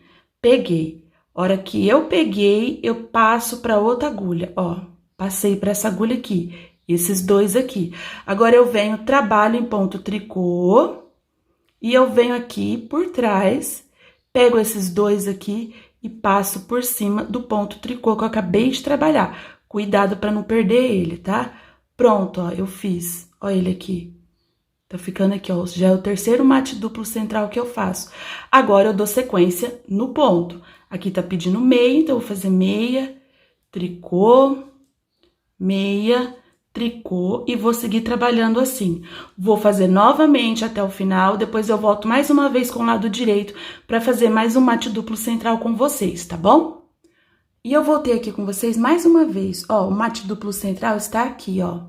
peguei. Hora que eu peguei, eu passo pra outra agulha, ó, passei pra essa agulha aqui, esses 2 aqui. Agora, eu venho, trabalho em ponto tricô, e eu venho aqui por trás, pego esses 2 aqui e passo por cima do ponto tricô que eu acabei de trabalhar. Cuidado para não perder ele, tá? Pronto, ó, eu fiz. Ó ele aqui. Tá ficando aqui, ó, já é o terceiro mate duplo central que eu faço. Agora, eu dou sequência no ponto. Aqui tá pedindo meia, então eu vou fazer meia, tricô, meia, tricô e vou seguir trabalhando assim. Vou fazer novamente até o final, depois eu volto mais uma vez com o lado direito para fazer mais um mate duplo central com vocês, tá bom? E eu voltei aqui com vocês mais uma vez, ó, o mate duplo central está aqui, ó,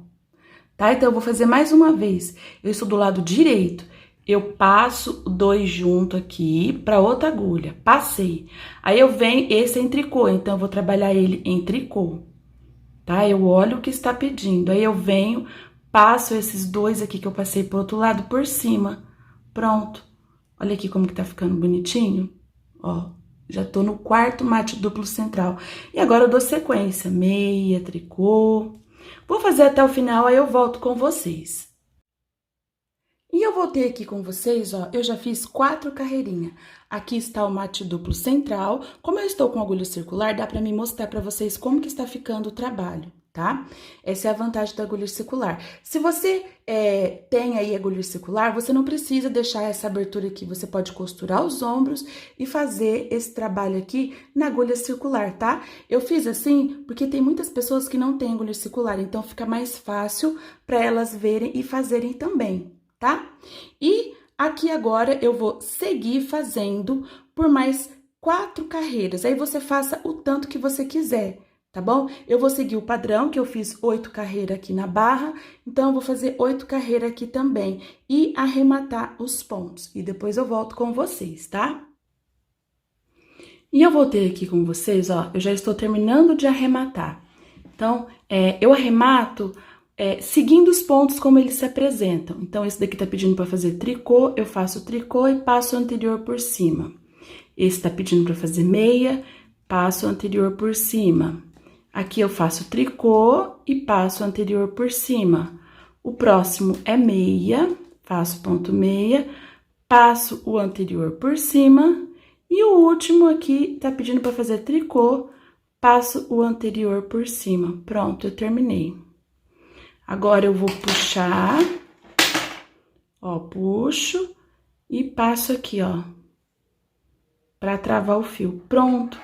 tá? Então, eu vou fazer mais uma vez. Eu estou do lado direito, eu passo 2 junto aqui para outra agulha, passei. Aí, eu venho, esse é em tricô, então, eu vou trabalhar ele em tricô. Tá? Eu olho o que está pedindo, aí eu venho, passo esses 2 aqui que eu passei pro outro lado por cima. Pronto. Olha aqui como que tá ficando bonitinho. Ó, já tô no 4º mate duplo central. E agora eu dou sequência, meia, tricô. Vou fazer até o final, aí eu volto com vocês. E eu voltei aqui com vocês, ó, eu já fiz 4 carreirinhas. Aqui está o mate duplo central. Como eu estou com agulha circular, dá pra mim mostrar pra vocês como que está ficando o trabalho, tá? Essa é a vantagem da agulha circular. Se você tem aí agulha circular, você não precisa deixar essa abertura aqui. Você pode costurar os ombros e fazer esse trabalho aqui na agulha circular, tá? Eu fiz assim porque tem muitas pessoas que não têm agulha circular, então fica mais fácil pra elas verem e fazerem também, tá? E aqui agora eu vou seguir fazendo por mais 4 carreiras, aí você faça o tanto que você quiser, tá bom? Eu vou seguir o padrão, que eu fiz 8 carreiras aqui na barra, então eu vou fazer 8 carreiras aqui também e arrematar os pontos, e depois eu volto com vocês, tá? E eu voltei aqui com vocês, ó, eu já estou terminando de arrematar. Então, eu arremato seguindo os pontos como eles se apresentam. Então, esse daqui tá pedindo para fazer tricô, eu faço tricô e passo o anterior por cima. Esse tá pedindo para fazer meia, passo o anterior por cima. Aqui eu faço tricô e passo o anterior por cima. O próximo é meia, faço ponto meia, passo o anterior por cima. E o último aqui tá pedindo para fazer tricô, passo o anterior por cima. Pronto, eu terminei. Agora, eu vou puxar, ó, puxo e passo aqui, ó, pra travar o fio. Pronto.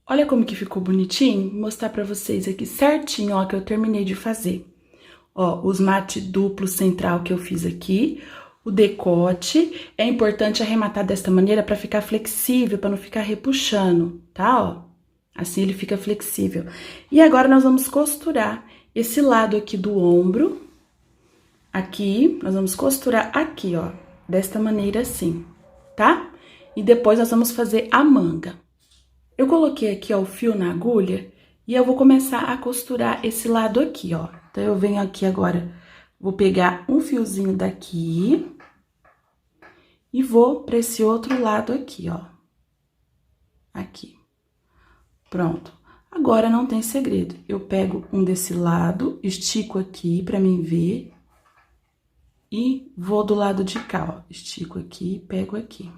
Olha como que ficou bonitinho. Vou mostrar pra vocês aqui certinho, ó, que eu terminei de fazer. Ó, os mate duplo central que eu fiz aqui, o decote. É importante arrematar desta maneira pra ficar flexível, pra não ficar repuxando, tá, ó? Assim ele fica flexível. E agora, nós vamos costurar esse lado aqui do ombro, aqui, nós vamos costurar aqui, ó, desta maneira assim, tá? E depois nós vamos fazer a manga. Eu coloquei aqui, ó, o fio na agulha e eu vou começar a costurar esse lado aqui, ó. Então, eu venho aqui agora, vou pegar um fiozinho daqui e vou pra esse outro lado aqui, ó. Aqui. Pronto. Agora não tem segredo. Eu pego um desse lado, estico aqui pra mim ver. E vou do lado de cá, ó. Estico aqui e pego aqui.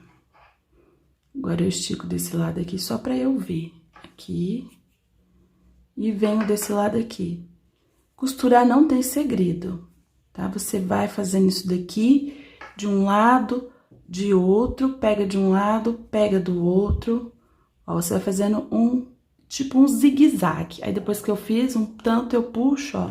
Agora eu estico desse lado aqui só pra eu ver. Aqui. E venho desse lado aqui. Costurar não tem segredo, tá? Você vai fazendo isso daqui, de um lado, de outro, pega de um lado, pega do outro. Ó, você vai fazendo tipo um zigue-zague. Aí, depois que eu fiz um tanto, eu puxo, ó.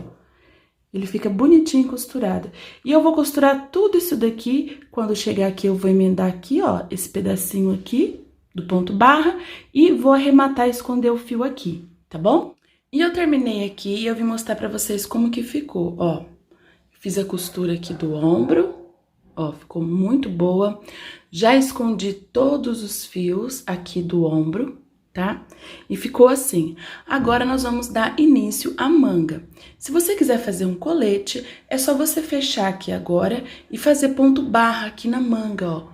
Ele fica bonitinho costurado. E eu vou costurar tudo isso daqui. Quando chegar aqui, eu vou emendar aqui, ó, esse pedacinho aqui do ponto barra. E vou arrematar e esconder o fio aqui, tá bom? E eu terminei aqui e eu vim mostrar pra vocês como que ficou, ó. Fiz a costura aqui do ombro, ó, ficou muito boa. Já escondi todos os fios aqui do ombro, tá? E ficou assim. Agora, nós vamos dar início à manga. Se você quiser fazer um colete, é só você fechar aqui agora e fazer ponto barra aqui na manga, ó.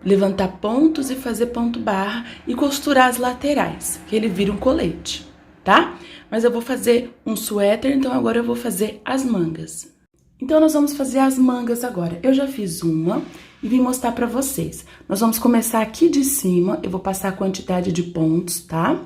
Levantar pontos e fazer ponto barra e costurar as laterais, que ele vira um colete, tá? Mas eu vou fazer um suéter, então agora eu vou fazer as mangas. Então, nós vamos fazer as mangas agora. Eu já fiz uma e vim mostrar pra vocês. Nós vamos começar aqui de cima, eu vou passar a quantidade de pontos, tá?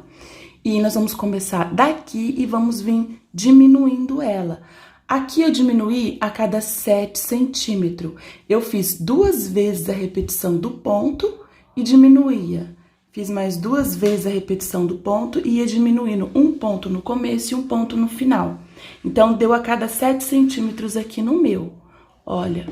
E nós vamos começar daqui e vamos vir diminuindo ela. Aqui eu diminuí a cada 7 centímetros. Eu fiz 2 vezes a repetição do ponto e diminuía. Fiz mais 2 vezes a repetição do ponto e ia diminuindo um ponto no começo e um ponto no final. Então, deu a cada 7 centímetros aqui no meu, olha.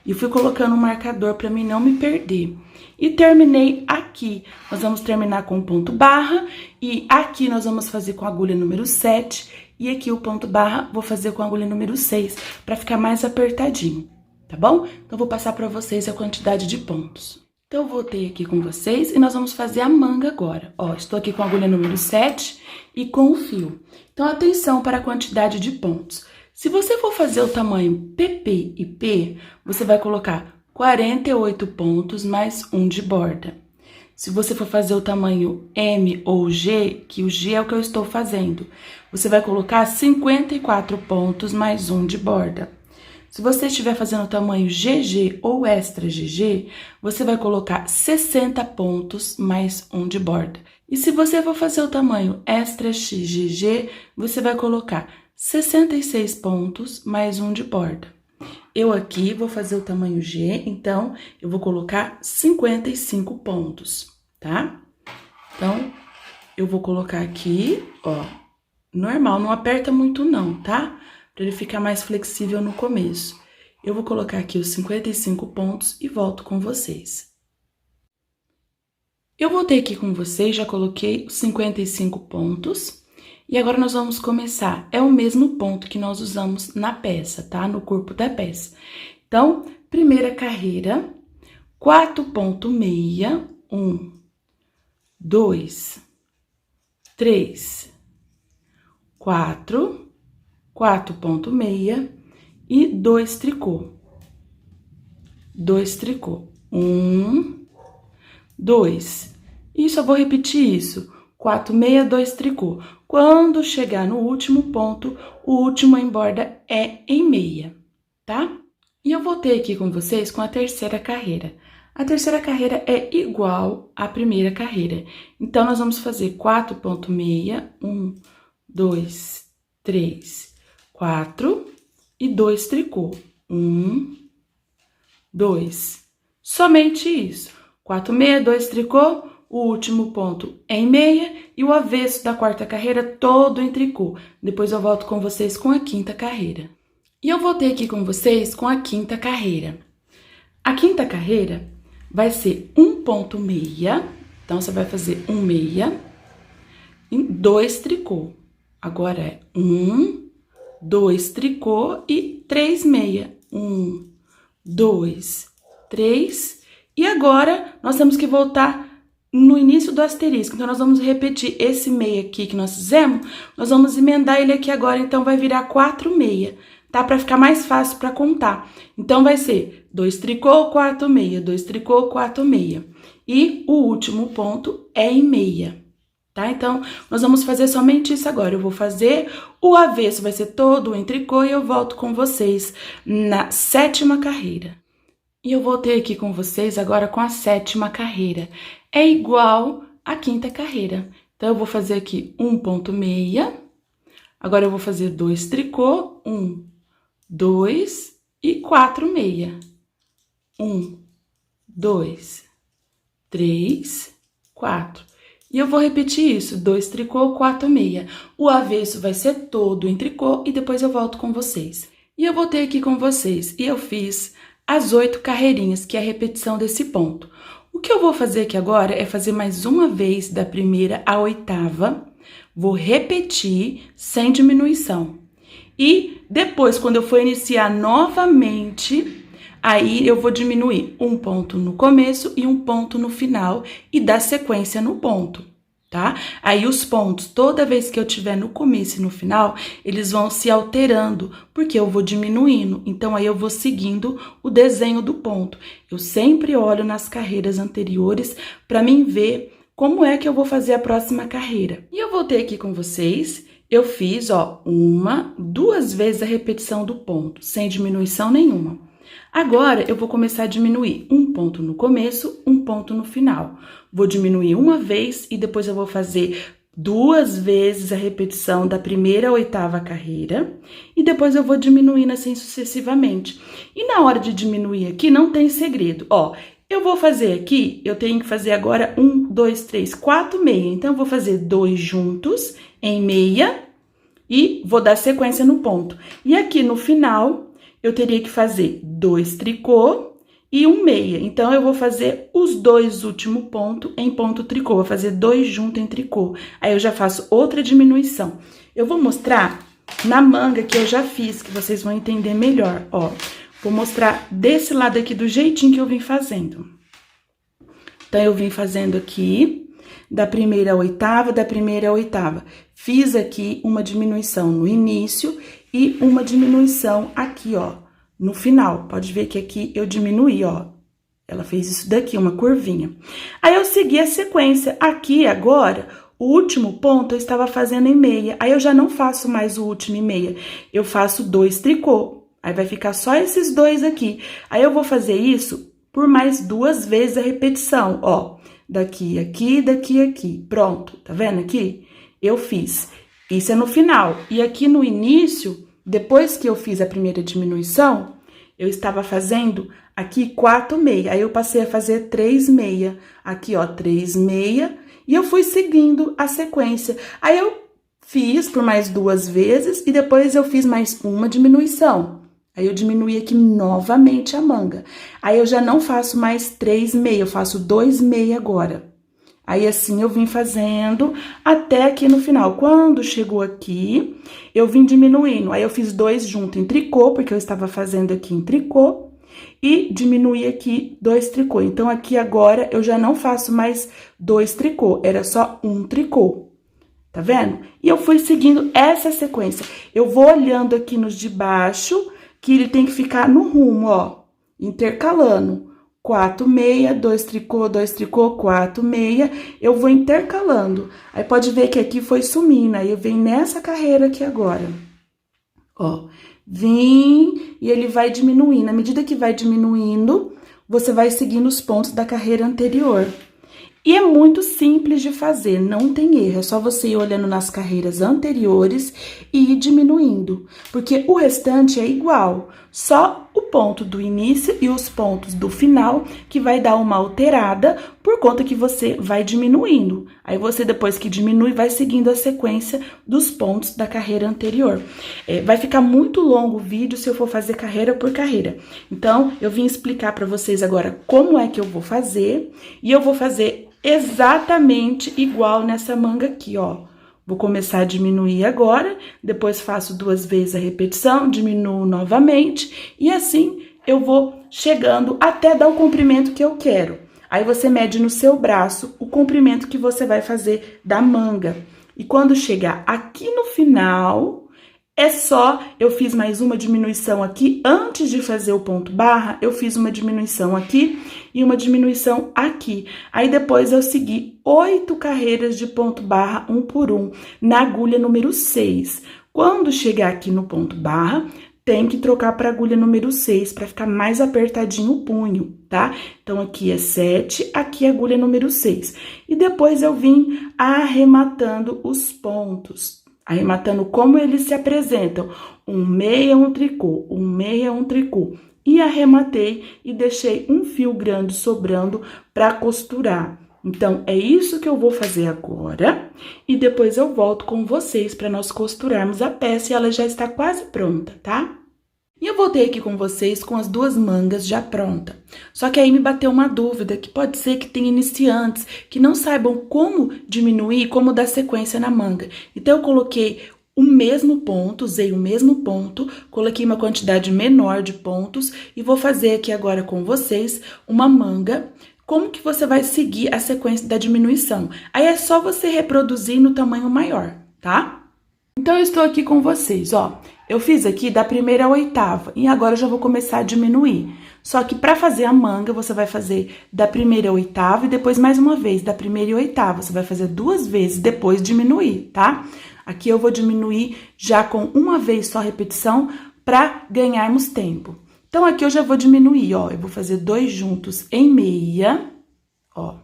E fui colocando um marcador pra mim não me perder. E terminei aqui. Nós vamos terminar com ponto barra e aqui nós vamos fazer com a agulha número 7 e aqui o ponto barra vou fazer com a agulha número 6 pra ficar mais apertadinho, tá bom? Então, vou passar pra vocês a quantidade de pontos. Então, eu voltei aqui com vocês e nós vamos fazer a manga agora. Ó, estou aqui com a agulha número 7 e com o fio. Então, atenção para a quantidade de pontos. Se você for fazer o tamanho PP e P, você vai colocar 48 pontos mais 1 de borda. Se você for fazer o tamanho M ou G, que o G é o que eu estou fazendo, você vai colocar 54 pontos mais 1 de borda. Se você estiver fazendo o tamanho GG ou extra GG, você vai colocar 60 pontos mais 1 de borda. E se você for fazer o tamanho extra XGG, você vai colocar 66 pontos mais 1 de borda. Eu aqui vou fazer o tamanho G, então eu vou colocar 55 pontos, tá? Então, eu vou colocar aqui, ó, normal, não aperta muito não, tá? Para ele ficar mais flexível no começo. Eu vou colocar aqui os 55 pontos e volto com vocês. Eu voltei aqui com vocês, já coloquei os 55 pontos. E agora nós vamos começar. É o mesmo ponto que nós usamos na peça, tá? No corpo da peça. Então, primeira carreira, 4,6, 1, 2, 3, 4, 4,6 e 2 tricô. 2 tricô. 1, 2. E só vou repetir isso. 4,6, 2 tricô. Quando chegar no último ponto, o último em borda é em meia, tá? E eu voltei aqui com vocês com a terceira carreira. A terceira carreira é igual à primeira carreira. Então, nós vamos fazer 4,6, 1, 2, 3, 4 e 2 tricô. 1, 2. Somente isso. 4,6, 2 tricô, o último ponto é em meia e o avesso da quarta carreira todo em tricô. Depois eu volto com vocês com a quinta carreira. E eu voltei aqui com vocês com a quinta carreira. A quinta carreira vai ser 1,6, então você vai fazer 1 meia em 2 tricô. Agora é 1, 2 tricô e 3 meia. 1, 2, 3. E agora, nós temos que voltar no início do asterisco. Então, nós vamos repetir esse meia aqui que nós fizemos, nós vamos emendar ele aqui agora, então vai virar 4 meia, tá? Pra ficar mais fácil pra contar. Então, vai ser 2 tricô, 4 meia, 2 tricô, 4 meia. E o último ponto é em meia, tá? Então, nós vamos fazer somente isso agora. Eu vou fazer o avesso, vai ser todo em tricô, e eu volto com vocês na 7ª carreira. E eu voltei aqui com vocês agora com a 7ª carreira. É igual à 5ª carreira. Então, eu vou fazer aqui um ponto meia. Agora, eu vou fazer 2 tricô. 1, 2 e 4 meia. 1, 2, 3, 4. E eu vou repetir isso, 2 tricô, 4 meia. O avesso vai ser todo em tricô e depois eu volto com vocês. E eu voltei aqui com vocês e eu fiz as 8 carreirinhas, que é a repetição desse ponto. O que eu vou fazer aqui agora é fazer mais uma vez da primeira à 8ª. Vou repetir sem diminuição. E depois, quando eu for iniciar novamente, aí eu vou diminuir um ponto no começo e um ponto no final e dar sequência no ponto, tá? Aí os pontos, toda vez que eu tiver no começo e no final, eles vão se alterando, porque eu vou diminuindo. Então, aí eu vou seguindo o desenho do ponto. Eu sempre olho nas carreiras anteriores para mim ver como é que eu vou fazer a próxima carreira. E eu voltei aqui com vocês, eu fiz, ó, 1, 2 vezes a repetição do ponto, sem diminuição nenhuma. Agora, eu vou começar a diminuir um ponto no começo, um ponto no final. Vou diminuir uma vez e depois eu vou fazer 2 vezes a repetição da primeira à 8ª carreira. E depois eu vou diminuindo assim sucessivamente. E na hora de diminuir aqui, não tem segredo. Ó, eu vou fazer aqui, eu tenho que fazer agora 1, 2, 3, 4 meia. Então, eu vou fazer 2 juntos em meia e vou dar sequência no ponto. E aqui no final, eu teria que fazer 2 tricô e 1 meia. Então, eu vou fazer os 2 últimos pontos em ponto tricô. Vou fazer 2 juntos em tricô. Aí, eu já faço outra diminuição. Eu vou mostrar na manga que eu já fiz, que vocês vão entender melhor, ó. Vou mostrar desse lado aqui do jeitinho que eu vim fazendo. Então, eu vim fazendo aqui, da primeira à 8ª, da primeira à 8ª. Fiz aqui uma diminuição no início e uma diminuição aqui, ó, no final. Pode ver que aqui eu diminuí, ó. Ela fez isso daqui, uma curvinha. Aí, eu segui a sequência. Aqui, agora, o último ponto eu estava fazendo em meia. Aí, eu já não faço mais o último em meia. Eu faço 2 tricô. Aí, vai ficar só esses 2 aqui. Aí, eu vou fazer isso por mais 2 vezes a repetição, ó. Daqui, aqui, daqui, aqui. Pronto, tá vendo aqui? Eu fiz. Isso é no final. E aqui no início, depois que eu fiz a primeira diminuição, eu estava fazendo aqui 4 meia. Aí, eu passei a fazer 3 meia. Aqui, ó, 3 meia. E eu fui seguindo a sequência. Aí, eu fiz por mais 2 vezes e depois eu fiz mais uma diminuição. Aí, eu diminuí aqui novamente a manga. Aí, eu já não faço mais 3 meia, eu faço 2 meia agora. Aí, assim, eu vim fazendo até aqui no final. Quando chegou aqui, eu vim diminuindo. Aí, eu fiz 2 juntos em tricô, porque eu estava fazendo aqui em tricô. E diminuí aqui 2 tricô. Então, aqui agora, eu já não faço mais 2 tricô, era só 1 tricô. Tá vendo? E eu fui seguindo essa sequência. Eu vou olhando aqui nos de baixo, que ele tem que ficar no rumo, ó, intercalando. 4 meia, 2 tricô, 4 meia, eu vou intercalando. Aí, pode ver que aqui foi sumindo, aí eu venho nessa carreira aqui agora. Ó, vim e ele vai diminuindo. À medida que vai diminuindo, você vai seguindo os pontos da carreira anterior. E é muito simples de fazer, não tem erro, é só você ir olhando nas carreiras anteriores e ir diminuindo, porque o restante é igual, só o ponto do início e os pontos do final que vai dar uma alterada por conta que você vai diminuindo. Aí você, depois que diminui, vai seguindo a sequência dos pontos da carreira anterior. Vai ficar muito longo o vídeo se eu for fazer carreira por carreira. Então, eu vim explicar para vocês agora como é que eu vou fazer, e eu vou fazer exatamente igual nessa manga aqui, ó. Vou começar a diminuir agora, depois faço 2 vezes a repetição, diminuo novamente, e assim eu vou chegando até dar o comprimento que eu quero. Aí, você mede no seu braço o comprimento que você vai fazer da manga. E quando chegar aqui no final, é só, eu fiz mais uma diminuição aqui, antes de fazer o ponto barra, eu fiz uma diminuição aqui, e uma diminuição aqui. Aí depois eu segui 8 carreiras de ponto barra 1 por 1 na agulha número 6. Quando chegar aqui no ponto barra, tem que trocar para agulha número 6 para ficar mais apertadinho o punho, tá? Então aqui é 7, aqui é agulha número 6. E depois eu vim arrematando os pontos, arrematando como eles se apresentam. Um meia, um tricô, um meia, um tricô. E arrematei e deixei um fio grande sobrando para costurar. Então, é isso que eu vou fazer agora, e depois eu volto com vocês para nós costurarmos a peça e ela já está quase pronta, tá? E eu voltei aqui com vocês com as 2 mangas já pronta. Só que aí me bateu uma dúvida, que pode ser que tenha iniciantes que não saibam como diminuir, como dar sequência na manga. Então, eu coloquei o mesmo ponto, usei o mesmo ponto, coloquei uma quantidade menor de pontos e vou fazer aqui agora com vocês uma manga. Como que você vai seguir a sequência da diminuição? Aí é só você reproduzir no tamanho maior, tá? Então, eu estou aqui com vocês, ó. Eu fiz aqui da primeira à 8ª e agora eu já vou começar a diminuir. Só que para fazer a manga, você vai fazer da primeira à 8ª e depois mais uma vez, da primeira e 8ª. Você vai fazer 2 vezes, depois diminuir, tá? Aqui eu vou diminuir já com uma vez só repetição para ganharmos tempo. Então, aqui eu já vou diminuir, ó, eu vou fazer 2 juntos em meia, ó,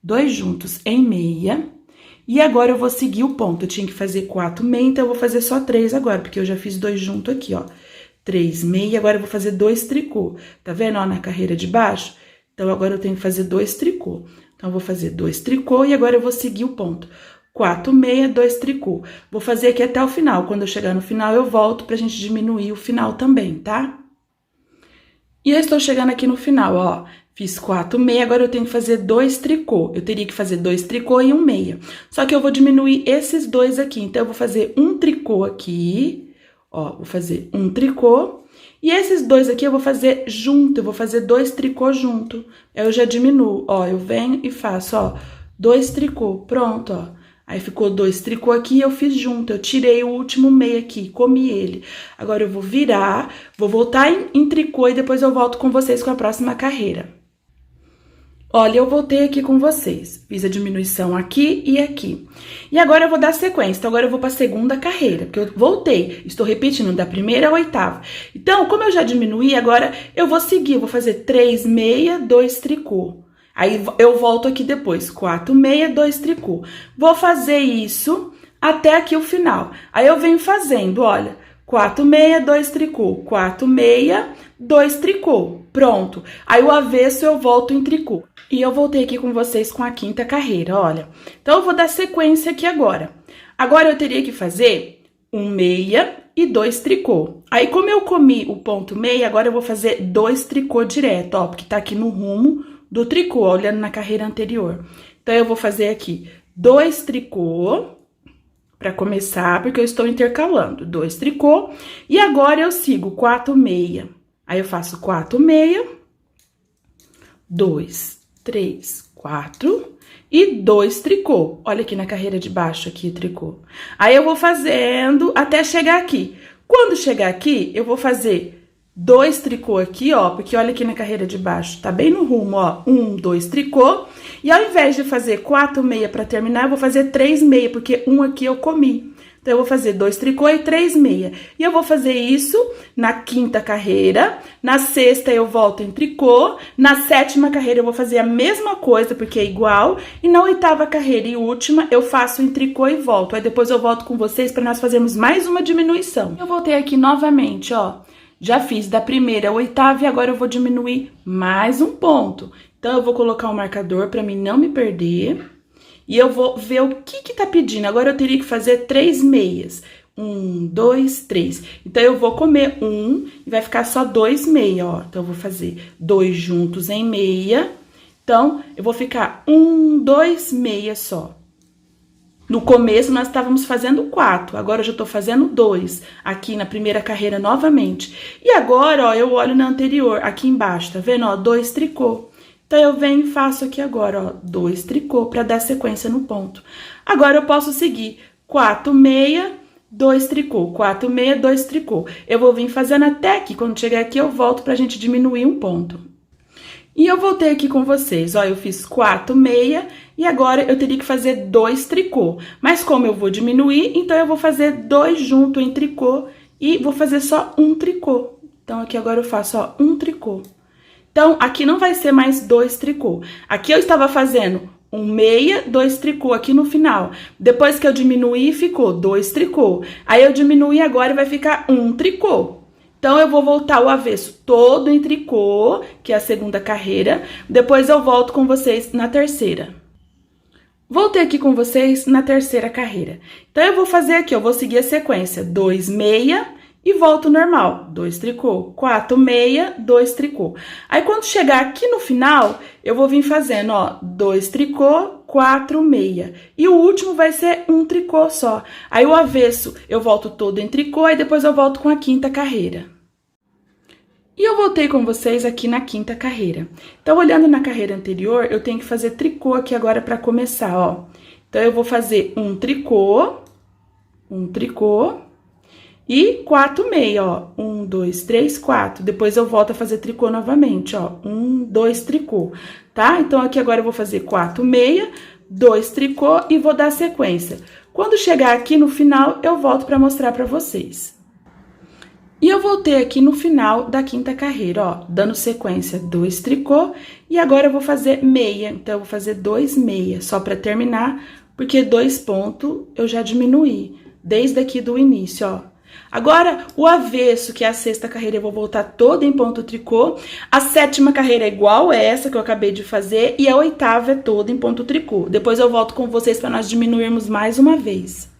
2 juntos em meia, e agora eu vou seguir o ponto. Eu tinha que fazer 4 meia, então eu vou fazer só 3 agora, porque eu já fiz 2 juntos aqui, ó, 3 meia, agora eu vou fazer 2 tricô, tá vendo, ó, na carreira de baixo? Então, agora eu tenho que fazer 2 tricô, então eu vou fazer 2 tricô e agora eu vou seguir o ponto. 4 meia, 2 tricô. Vou fazer aqui até o final, quando eu chegar no final eu volto pra gente diminuir o final também, tá? E eu estou chegando aqui no final, ó, fiz 4 meia, agora eu tenho que fazer 2 tricô. Eu teria que fazer 2 tricô e 1 meia. Só que eu vou diminuir esses 2 aqui, então eu vou fazer um tricô aqui, ó, vou fazer um tricô. E esses 2 aqui eu vou fazer junto, eu vou fazer 2 tricô junto. Eu já diminuo, ó, eu venho e faço, ó, 2 tricô, pronto, ó. Aí, ficou 2 tricô aqui e eu fiz junto, eu tirei o último meio aqui, comi ele. Agora, eu vou virar, vou voltar em tricô e depois eu volto com vocês com a próxima carreira. Olha, eu voltei aqui com vocês, fiz a diminuição aqui e aqui. E agora, eu vou dar sequência, então agora eu vou pra segunda carreira, porque eu voltei, estou repetindo da primeira à 8ª. Então, como eu já diminuí, agora eu vou seguir, eu vou fazer 3 meia, 2 tricô. Aí, eu volto aqui depois, 4 meia, 2 tricô. Vou fazer isso até aqui o final. Aí, eu venho fazendo, olha, 4 meia, 2 tricô, 4 meia, 2 tricô. Pronto. Aí, o avesso eu volto em tricô. E eu voltei aqui com vocês com a 5ª carreira, olha. Então, eu vou dar sequência aqui agora. Agora, eu teria que fazer 1 meia e 2 tricô. Aí, como eu comi o ponto meia, agora eu vou fazer 2 tricô direto, ó, porque tá aqui no rumo do tricô, ó, olhando na carreira anterior. Então, eu vou fazer aqui 2 tricô, pra começar, porque eu estou intercalando. 2 tricô, e agora eu sigo 4 meia. Aí, eu faço 4 meia, 2, 3, 4 e 2 tricô. Olha aqui na carreira de baixo, aqui, tricô. Aí, eu vou fazendo até chegar aqui. Quando chegar aqui, eu vou fazer 2 tricô aqui, ó, porque olha aqui na carreira de baixo, tá bem no rumo, ó, 1, 2 tricô. E ao invés de fazer 4 meia pra terminar, eu vou fazer 3 meia, porque um aqui eu comi. Então, eu vou fazer 2 tricô e 3 meia. E eu vou fazer isso na 5ª carreira, na 6ª eu volto em tricô, na 7ª carreira eu vou fazer a mesma coisa, porque é igual, e na 8ª carreira e última eu faço em tricô e volto. Aí, depois eu volto com vocês pra nós fazermos mais uma diminuição. Eu voltei aqui novamente, ó. Já fiz da primeira à 8ª e agora eu vou diminuir mais um ponto. Então, eu vou colocar um marcador pra mim não me perder. E eu vou ver o que tá pedindo. Agora, eu teria que fazer 3 meias. 1, 2, 3. Então, eu vou comer 1 e vai ficar só 2 meia, ó. Então, eu vou fazer 2 juntos em meia. Então, eu vou ficar 1, 2 meia só. No começo, nós estávamos fazendo 4, agora eu já tô fazendo 2, aqui na primeira carreira novamente. E agora, ó, eu olho na anterior, aqui embaixo, tá vendo, ó, 2 tricô. Então, eu venho e faço aqui agora, ó, 2 tricô, pra dar sequência no ponto. Agora, eu posso seguir 4 meia, 2 tricô, 4 meia, 2 tricô. Eu vou vir fazendo até aqui, quando chegar aqui, eu volto pra gente diminuir um ponto. E eu voltei aqui com vocês, ó, eu fiz 4 meia e agora eu teria que fazer 2 tricô. Mas como eu vou diminuir, então eu vou fazer 2 junto em tricô e vou fazer só um tricô. Então, aqui agora eu faço, ó, um tricô. Então, aqui não vai ser mais 2 tricô. Aqui eu estava fazendo um meia, 2 tricô aqui no final. Depois que eu diminuí, ficou 2 tricô. Aí eu diminuí agora e vai ficar um tricô. Então, eu vou voltar o avesso todo em tricô, que é a segunda carreira. Depois eu volto com vocês na terceira. Voltei aqui com vocês na terceira carreira. Então, eu vou fazer aqui, eu vou seguir a sequência. 2 meia e volto normal. 2 tricô, 4 meia, 2 tricô. Aí, quando chegar aqui no final, eu vou vir fazendo, ó, 2 tricô, 4 meia. E o último vai ser um tricô só. Aí, o avesso eu volto todo em tricô, e depois eu volto com a quinta carreira. E eu voltei com vocês aqui na quinta carreira. Então, olhando na carreira anterior, eu tenho que fazer tricô aqui agora para começar, ó. Então, eu vou fazer um tricô e 4 meia, ó. 1, 2, 3, 4. Depois eu volto a fazer tricô novamente, ó. 1, 2 tricô, tá? Então, aqui agora eu vou fazer 4 meia, 2 tricô e vou dar sequência. Quando chegar aqui no final, eu volto para mostrar para vocês. E eu voltei aqui no final da quinta carreira, ó, dando sequência 2 tricô, e agora eu vou fazer meia. Então, eu vou fazer 2 meia, só para terminar, porque 2 pontos eu já diminuí, desde aqui do início, ó. Agora, o avesso, que é a sexta carreira, eu vou voltar toda em ponto tricô. A sétima carreira é igual a essa que eu acabei de fazer, e a oitava é toda em ponto tricô. Depois eu volto com vocês para nós diminuirmos mais uma vez.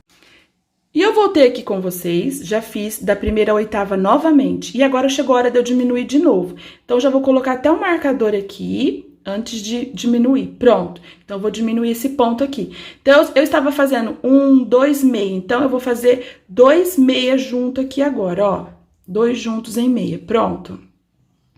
E eu voltei aqui com vocês, já fiz da primeira à oitava novamente. E agora chegou a hora de eu diminuir de novo. Então, já vou colocar até um marcador aqui, antes de diminuir. Pronto. Então, eu vou diminuir esse ponto aqui. Então, eu estava fazendo 1, 2 meia. Então, eu vou fazer 2 meia junto aqui agora, ó. 2 juntos em meia. Pronto.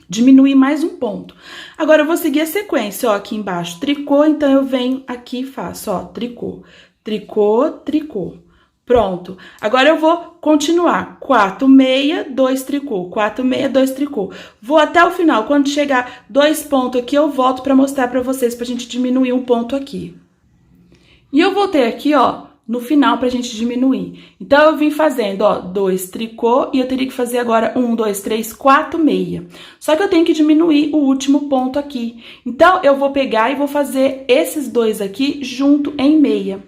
Diminuir mais um ponto. Agora, eu vou seguir a sequência, ó. Aqui embaixo, tricô. Então, eu venho aqui e faço, ó, tricô. Tricô, tricô. Pronto. Agora eu vou continuar. 4 meia, 2 tricô. 4 meia, 2 tricô. Vou até o final. Quando chegar 2 pontos aqui, eu volto para mostrar para vocês, pra gente diminuir um ponto aqui. E eu voltei aqui, ó, no final pra gente diminuir. Então, eu vim fazendo, ó, 2 tricô e eu teria que fazer agora 1, 2, 3, 4 meia. Só que eu tenho que diminuir o último ponto aqui. Então, eu vou pegar e vou fazer esses dois aqui junto em meia.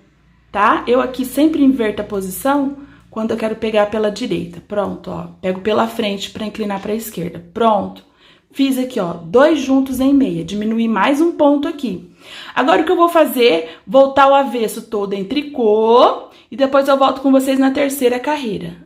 Tá? Eu aqui sempre inverto a posição quando eu quero pegar pela direita. Pronto, ó. Pego pela frente para inclinar para a esquerda. Pronto. Fiz aqui, ó, 2 juntos em meia. Diminuí mais um ponto aqui. Agora, o que eu vou fazer? Voltar o avesso todo em tricô. E depois eu volto com vocês na terceira carreira.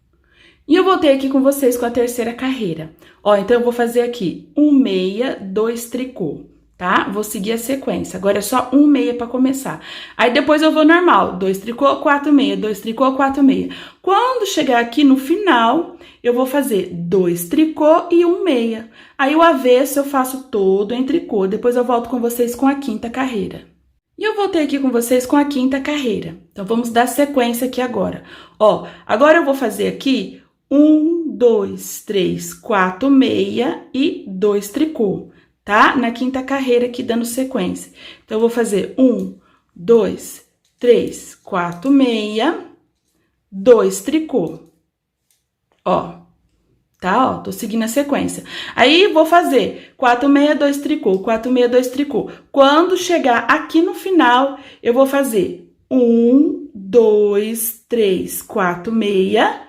E eu voltei aqui com vocês com a terceira carreira. Ó, então eu vou fazer aqui 1 meia, 2 tricô. Tá? Vou seguir a sequência. Agora é só 1 meia para começar. Aí depois eu vou normal. 2 tricô, 4 meia, 2 tricô, 4 meia. Quando chegar aqui no final, eu vou fazer 2 tricô e 1 meia. Aí o avesso eu faço todo em tricô. Depois eu volto com vocês com a quinta carreira. E eu voltei aqui com vocês com a quinta carreira. Então, vamos dar sequência aqui agora. Ó, agora eu vou fazer aqui 1, 2, 3, 4 meia e 2 tricô. Tá? Na quinta carreira aqui, dando sequência. Então, eu vou fazer 1, 2, 3, 4 meia, 2 tricô. Ó, tá? Ó, tô seguindo a sequência. Aí, vou fazer 4 meia, 2 tricô, 4 meia, 2 tricô. Quando chegar aqui no final, eu vou fazer 1, 2, 3, 4 meia,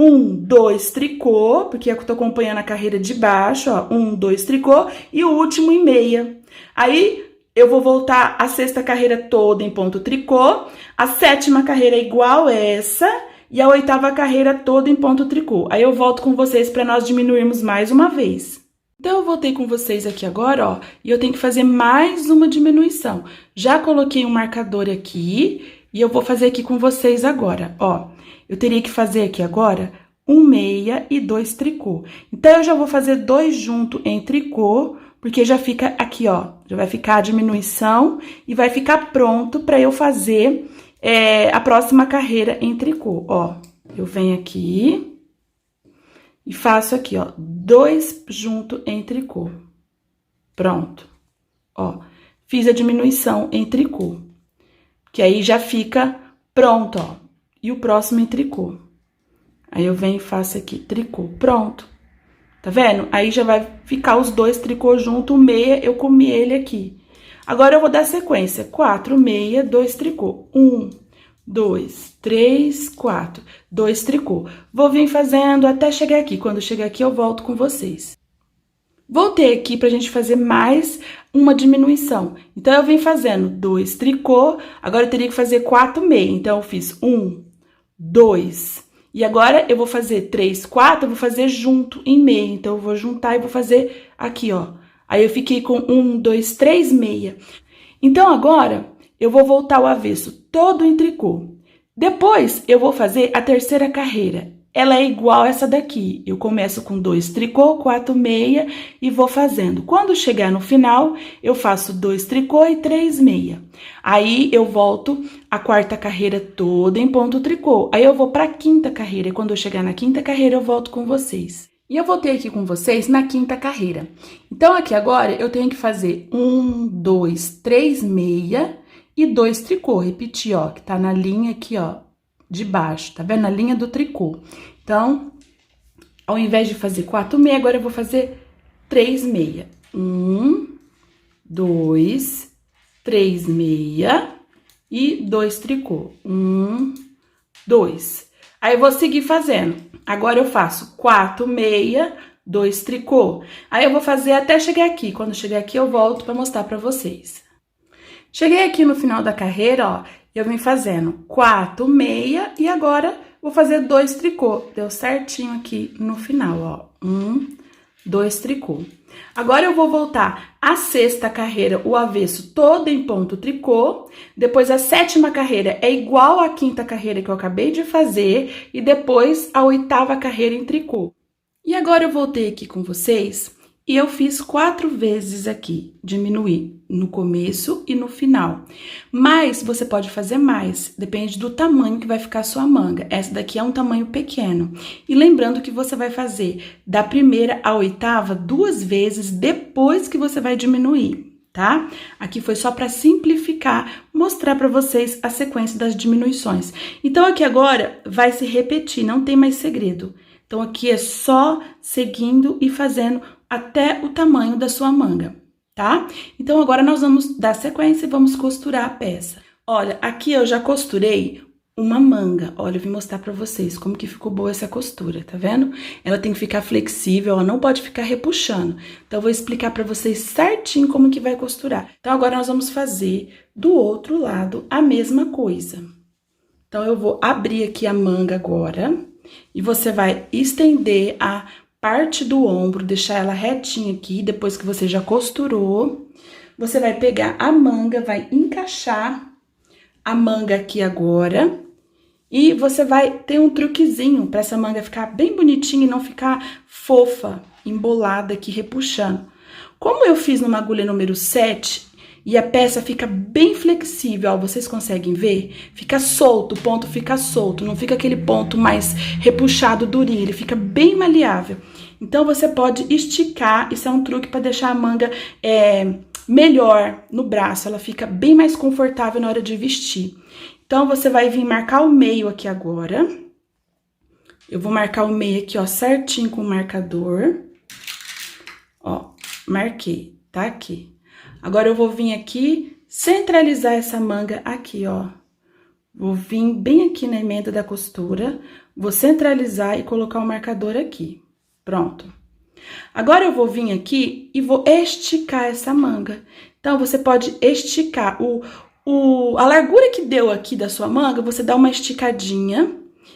1, 2 tricô, porque eu tô acompanhando a carreira de baixo, ó, 1, 2 tricô, e o último em meia. Aí, eu vou voltar a sexta carreira toda em ponto tricô, a sétima carreira é igual essa, e a oitava carreira toda em ponto tricô. Aí, eu volto com vocês para nós diminuirmos mais uma vez. Então, eu voltei com vocês aqui agora, ó, e eu tenho que fazer mais uma diminuição. Já coloquei um marcador aqui, e eu vou fazer aqui com vocês agora, ó. Eu teria que fazer aqui agora 1 meia e 2 tricô. Então, eu já vou fazer 2 junto em tricô, porque já fica aqui, ó. Já vai ficar a diminuição e vai ficar pronto para eu fazer a próxima carreira em tricô, ó. Eu venho aqui e faço aqui, ó, 2 junto em tricô. Pronto. ó, fiz a diminuição em tricô, que aí já fica pronto, ó, e o próximo em tricô. Aí eu venho e faço aqui, tricô, pronto. Tá vendo? Aí já vai ficar os dois tricôs junto, o meia eu comi ele aqui. Agora eu vou dar sequência, 4 meia, 2 tricô, 1, 2, 3, 4, 2 tricô. Vou vir fazendo até chegar aqui, quando chegar aqui eu volto com vocês. Voltei aqui pra gente fazer mais uma diminuição. Então, eu vim fazendo 2 tricô, agora eu teria que fazer 4 meia. Então, eu fiz 1, 2, e agora eu vou fazer 3, 4, eu vou fazer junto em meia. Então, eu vou juntar e vou fazer aqui, ó. Aí, eu fiquei com 1, 2, 3 meia. Então, agora, eu vou voltar o avesso todo em tricô. Depois, eu vou fazer a terceira carreira. Ela é igual essa daqui. Eu começo com 2 tricô, 4 meia e vou fazendo. Quando chegar no final, eu faço 2 tricô e 3 meia. Aí, eu volto a quarta carreira toda em ponto tricô. Aí, eu vou para a quinta carreira. E quando eu chegar na quinta carreira, eu volto com vocês. E eu voltei aqui com vocês na quinta carreira. Então, aqui agora, eu tenho que fazer 1, 2, 3 meia e 2 tricô. Repetir, ó, que tá na linha aqui, ó, de baixo, tá vendo? Na linha do tricô. Então, ao invés de fazer 4 meia, agora eu vou fazer 3 meia. 1, 2, 3 meia e 2 tricô. 1, 2. Aí, eu vou seguir fazendo. Agora, eu faço 4 meia, 2 tricô. Aí, eu vou fazer até chegar aqui. Quando chegar aqui, eu volto pra mostrar pra vocês. Cheguei aqui no final da carreira, ó, eu vim fazendo 4 meia e agora vou fazer 2 tricô. Deu certinho aqui no final, ó. 1, 2 tricô. Agora eu vou voltar a sexta carreira, o avesso todo em ponto tricô. Depois a sétima carreira é igual à quinta carreira que eu acabei de fazer e depois a oitava carreira em tricô. E agora eu voltei aqui com vocês. E eu fiz 4 vezes aqui, diminuir no começo e no final. Mas você pode fazer mais, depende do tamanho que vai ficar a sua manga. Essa daqui é um tamanho pequeno. E lembrando que você vai fazer da primeira à oitava 2 vezes depois que você vai diminuir, tá? Aqui foi só para simplificar, mostrar para vocês a sequência das diminuições. Então, aqui agora vai se repetir, não tem mais segredo. Então, aqui é só seguindo e fazendo até o tamanho da sua manga, tá? Então, agora nós vamos dar sequência e vamos costurar a peça. Olha, aqui eu já costurei uma manga. Olha, eu vim mostrar pra vocês como que ficou boa essa costura, tá vendo? Ela tem que ficar flexível, ela não pode ficar repuxando. Então, eu vou explicar pra vocês certinho como que vai costurar. Então, agora nós vamos fazer do outro lado a mesma coisa. Então, eu vou abrir aqui a manga agora e você vai estender a parte do ombro, deixar ela retinha aqui, depois que você já costurou, você vai pegar a manga, vai encaixar a manga aqui agora, e você vai ter um truquezinho para essa manga ficar bem bonitinha e não ficar fofa, embolada aqui, repuxando. Como eu fiz numa agulha número 7, e a peça fica bem flexível, ó, vocês conseguem ver? Fica solto, o ponto fica solto, não fica aquele ponto mais repuxado, durinho, ele fica bem maleável. Então, você pode esticar, isso é um truque para deixar a manga melhor no braço, ela fica bem mais confortável na hora de vestir. Então, você vai vir marcar o meio aqui agora. Eu vou marcar o meio aqui, ó, certinho com o marcador. Ó, marquei, tá aqui. Agora, eu vou vir aqui, centralizar essa manga aqui, ó. Vou vir bem aqui na emenda da costura, vou centralizar e colocar o marcador aqui. Pronto. Agora, eu vou vir aqui e vou esticar essa manga. Então, você pode esticar a largura que deu aqui da sua manga, você dá uma esticadinha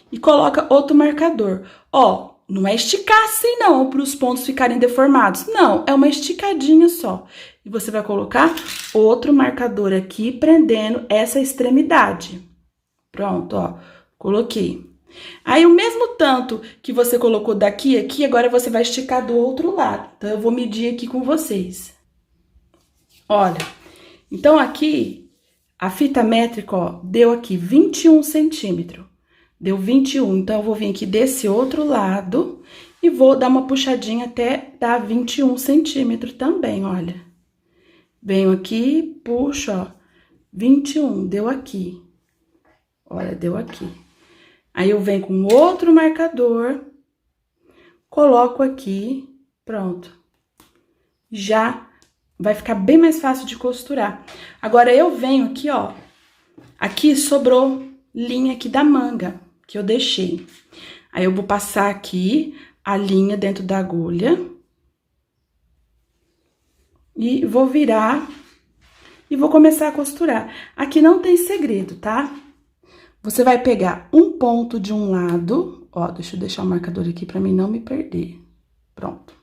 e coloca outro marcador. Ó, não é esticar assim não, para os pontos ficarem deformados. Não, é uma esticadinha só. E você vai colocar outro marcador aqui, prendendo essa extremidade. Pronto, ó, coloquei. Aí, o mesmo tanto que você colocou daqui a aqui, agora você vai esticar do outro lado. Então, eu vou medir aqui com vocês. Olha, então aqui, a fita métrica, ó, deu aqui 21 centímetros. Deu 21, então eu vou vir aqui desse outro lado e vou dar uma puxadinha até dar 21 centímetros também, olha. Venho aqui, puxo, ó, 21, deu aqui. Olha, deu aqui. Aí eu venho com outro marcador, coloco aqui, pronto. Já vai ficar bem mais fácil de costurar. Agora eu venho aqui, ó, aqui sobrou linha aqui da manga que eu deixei. Aí eu vou passar aqui a linha dentro da agulha e vou virar e vou começar a costurar. Aqui não tem segredo, tá? Você vai pegar um ponto de um lado, ó, deixa eu deixar o marcador aqui pra mim não me perder. Pronto.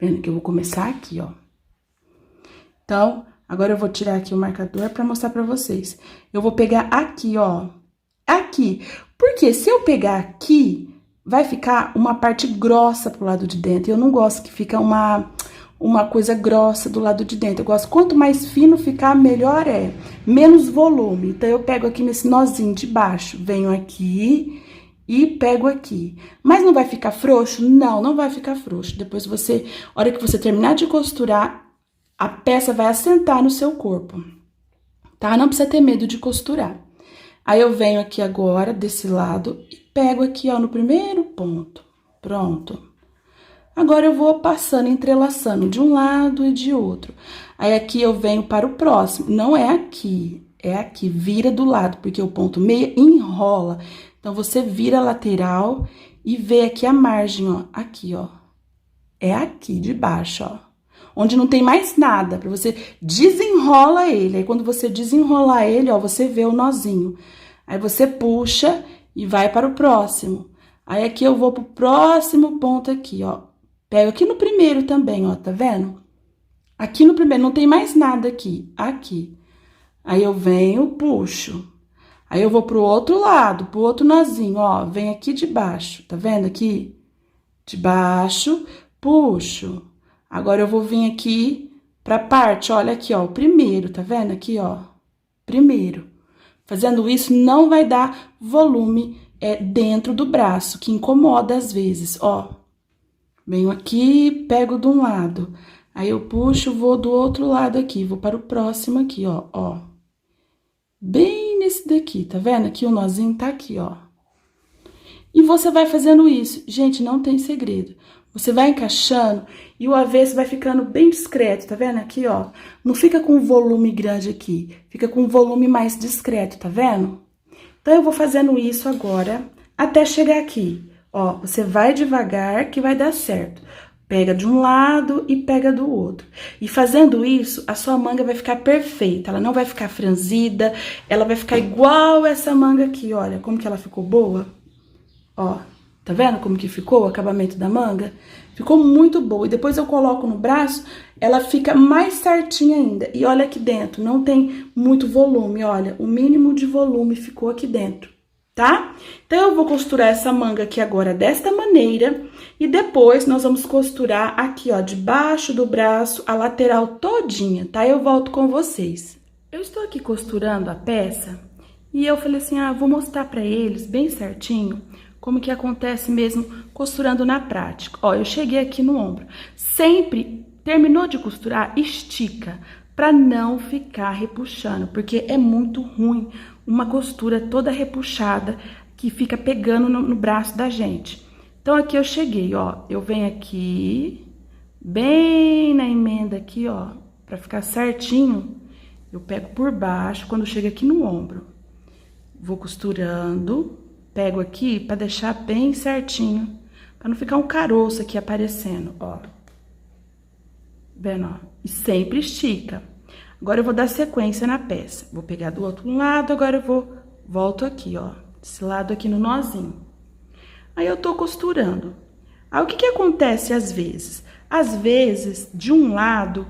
Vendo que eu vou começar aqui, ó. Então, agora eu vou tirar aqui o marcador pra mostrar pra vocês. Eu vou pegar aqui, ó, aqui. Porque se eu pegar aqui, vai ficar uma parte grossa pro lado de dentro. Eu não gosto que fica uma coisa grossa do lado de dentro. Eu gosto, quanto mais fino ficar, melhor é. Menos volume. Então, eu pego aqui nesse nozinho de baixo, venho aqui e pego aqui. Mas não vai ficar frouxo? Não, não vai ficar frouxo. Depois você, a hora que você terminar de costurar, a peça vai assentar no seu corpo, tá? Não precisa ter medo de costurar. Aí, eu venho aqui agora, desse lado, e pego aqui, ó, no primeiro ponto. Pronto. Agora, eu vou passando, entrelaçando de um lado e de outro. Aí, aqui eu venho para o próximo. Não é aqui, é aqui. Vira do lado, porque o ponto meia enrola. Então, você vira a lateral e vê aqui a margem, ó. Aqui, ó. É aqui, de baixo, ó. Onde não tem mais nada, pra você desenrola ele. Aí, quando você desenrolar ele, ó, você vê o nozinho. Aí, você puxa e vai para o próximo. Aí, aqui eu vou pro próximo ponto aqui, ó. Pego aqui no primeiro também, ó, tá vendo? Aqui no primeiro, não tem mais nada aqui, aqui. Aí, eu venho, puxo. Aí, eu vou pro outro lado, pro outro nozinho, ó, vem aqui de baixo, tá vendo aqui? De baixo, puxo. Agora, eu vou vir aqui pra parte, olha aqui, ó, o primeiro, tá vendo aqui, ó? Primeiro. Fazendo isso, não vai dar volume dentro do braço, que incomoda às vezes, ó. Venho aqui, pego de um lado, aí eu puxo, vou do outro lado aqui, vou para o próximo aqui, ó, ó. Bem nesse daqui, tá vendo? Aqui o nozinho tá aqui, ó. E você vai fazendo isso. Gente, não tem segredo. Você vai encaixando e o avesso vai ficando bem discreto, tá vendo? Aqui, ó. Não fica com um volume grande aqui, fica com um volume mais discreto, tá vendo? Então, eu vou fazendo isso agora até chegar aqui. Ó, você vai devagar que vai dar certo. Pega de um lado e pega do outro. E fazendo isso, a sua manga vai ficar perfeita. Ela não vai ficar franzida, ela vai ficar igual essa manga aqui, olha, como que ela ficou boa. Ó, tá vendo como que ficou o acabamento da manga? Ficou muito boa. E depois eu coloco no braço, ela fica mais certinha ainda. E olha aqui dentro, não tem muito volume, olha, o mínimo de volume ficou aqui dentro. Tá? Então, eu vou costurar essa manga aqui agora desta maneira, e depois nós vamos costurar aqui, ó, debaixo do braço, a lateral todinha, tá? Eu volto com vocês. Eu estou aqui costurando a peça, e eu falei assim, vou mostrar pra eles bem certinho como que acontece mesmo costurando na prática. Ó, eu cheguei aqui no ombro. Sempre, terminou de costurar, estica, pra não ficar repuxando, porque é muito ruim uma costura toda repuxada que fica pegando no braço da gente. Então, aqui eu cheguei, ó, eu venho aqui, bem na emenda aqui, ó, pra ficar certinho, eu pego por baixo, quando chega aqui no ombro, vou costurando, pego aqui pra deixar bem certinho, pra não ficar um caroço aqui aparecendo, ó. Vendo, ó, e sempre estica. Agora, eu vou dar sequência na peça. Vou pegar do outro lado, agora eu volto aqui, ó. Desse lado aqui no nozinho. Aí, eu tô costurando. Aí, o que acontece às vezes? Às vezes, de um lado,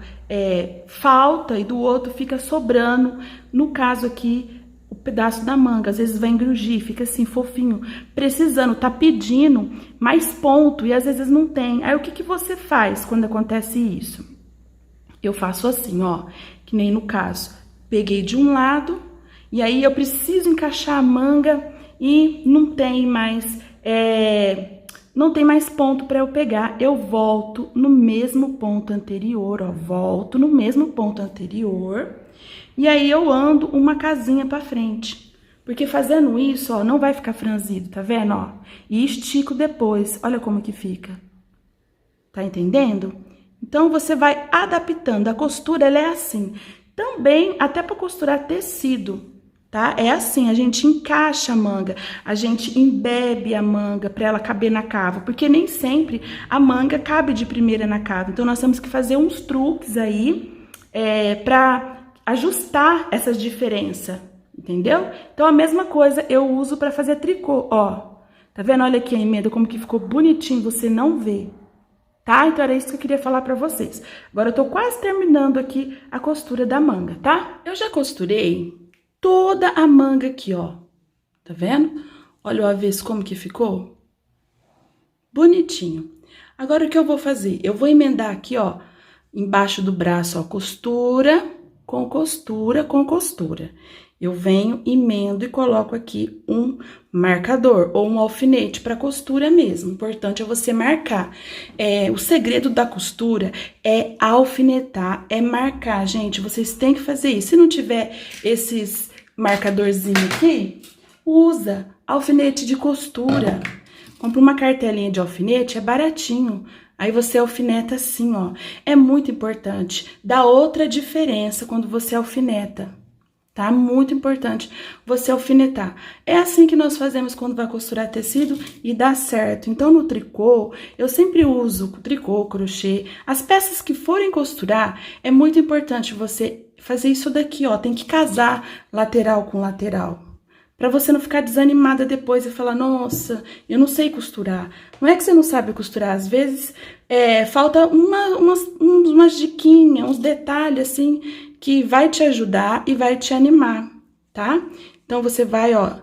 falta e do outro fica sobrando. No caso aqui, o pedaço da manga. Às vezes, vai engrugir, fica assim, fofinho. Precisando, tá pedindo mais ponto e às vezes não tem. Aí, o que você faz quando acontece isso? Eu faço assim, ó. Que nem no caso, peguei de um lado, e aí eu preciso encaixar a manga e não tem mais não tem mais ponto para eu pegar, eu volto no mesmo ponto anterior, ó, volto no mesmo ponto anterior, e aí eu ando uma casinha para frente. Porque fazendo isso, ó, não vai ficar franzido, tá vendo, ó? E estico depois, olha como que fica. Tá entendendo? Então, você vai adaptando. A costura, ela é assim. Também, até para costurar tecido, tá? É assim, a gente encaixa a manga, a gente embebe a manga para ela caber na cava, porque nem sempre a manga cabe de primeira na cava. Então, nós temos que fazer uns truques aí para ajustar essas diferenças, entendeu? Então, a mesma coisa eu uso para fazer tricô, ó. Tá vendo? Olha aqui a emenda, como que ficou bonitinho, você não vê. Tá? Então, era isso que eu queria falar pra vocês. Agora, eu tô quase terminando aqui a costura da manga, tá? Eu já costurei toda a manga aqui, ó. Tá vendo? Olha o avesso como que ficou. Bonitinho. Agora, o que eu vou fazer? Eu vou emendar aqui, ó, embaixo do braço, ó, costura com costura com costura. Eu venho, emendo e coloco aqui um marcador ou um alfinete para costura mesmo. O importante é você marcar. O segredo da costura é alfinetar, é marcar, gente. Vocês têm que fazer isso. Se não tiver esses marcadorzinhos aqui, usa alfinete de costura. Compra uma cartelinha de alfinete, é baratinho. Aí você alfineta assim, ó. É muito importante. Dá outra diferença quando você alfineta. Tá? Muito importante você alfinetar. É assim que nós fazemos quando vai costurar tecido e dá certo. Então, no tricô, eu sempre uso tricô, crochê. As peças que forem costurar, é muito importante você fazer isso daqui, ó. Tem que casar lateral com lateral. Pra você não ficar desanimada depois e falar, nossa, eu não sei costurar. Não é que você não sabe costurar, às vezes falta umas diquinhas, uns detalhes assim, que vai te ajudar e vai te animar, tá? Então, você vai, ó,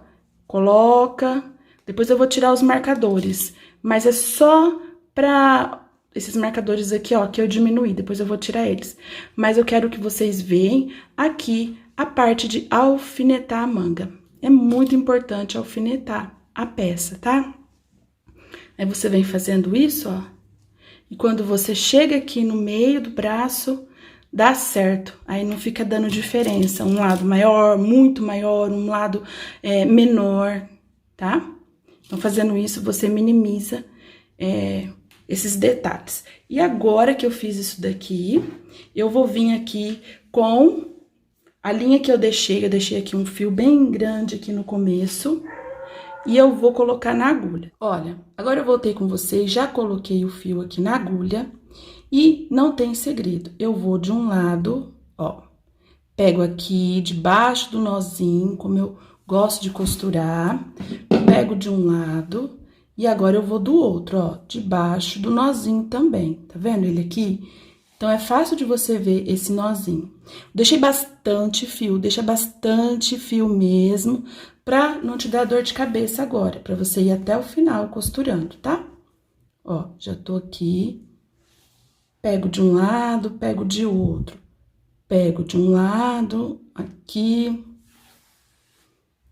coloca, depois eu vou tirar os marcadores, mas é só pra esses marcadores aqui, ó, que eu diminuí, depois eu vou tirar eles. Mas eu quero que vocês vejam aqui a parte de alfinetar a manga. É muito importante alfinetar a peça, tá? Aí você vem fazendo isso, ó, e quando você chega aqui no meio do braço, dá certo, aí não fica dando diferença, um lado maior, muito maior, um lado menor, tá? Então, fazendo isso, você minimiza esses detalhes. E agora que eu fiz isso daqui, eu vou vir aqui com a linha que eu deixei aqui um fio bem grande aqui no começo, e eu vou colocar na agulha. Olha, agora eu voltei com vocês, já coloquei o fio aqui na agulha, e não tem segredo, eu vou de um lado, ó, pego aqui debaixo do nozinho, como eu gosto de costurar, pego de um lado, e agora eu vou do outro, ó, debaixo do nozinho também, tá vendo ele aqui? Então, é fácil de você ver esse nozinho. Deixei bastante fio, deixa bastante fio mesmo, pra não te dar dor de cabeça agora, pra você ir até o final costurando, tá? Ó, já tô aqui, pego de um lado, pego de outro. Pego de um lado, aqui,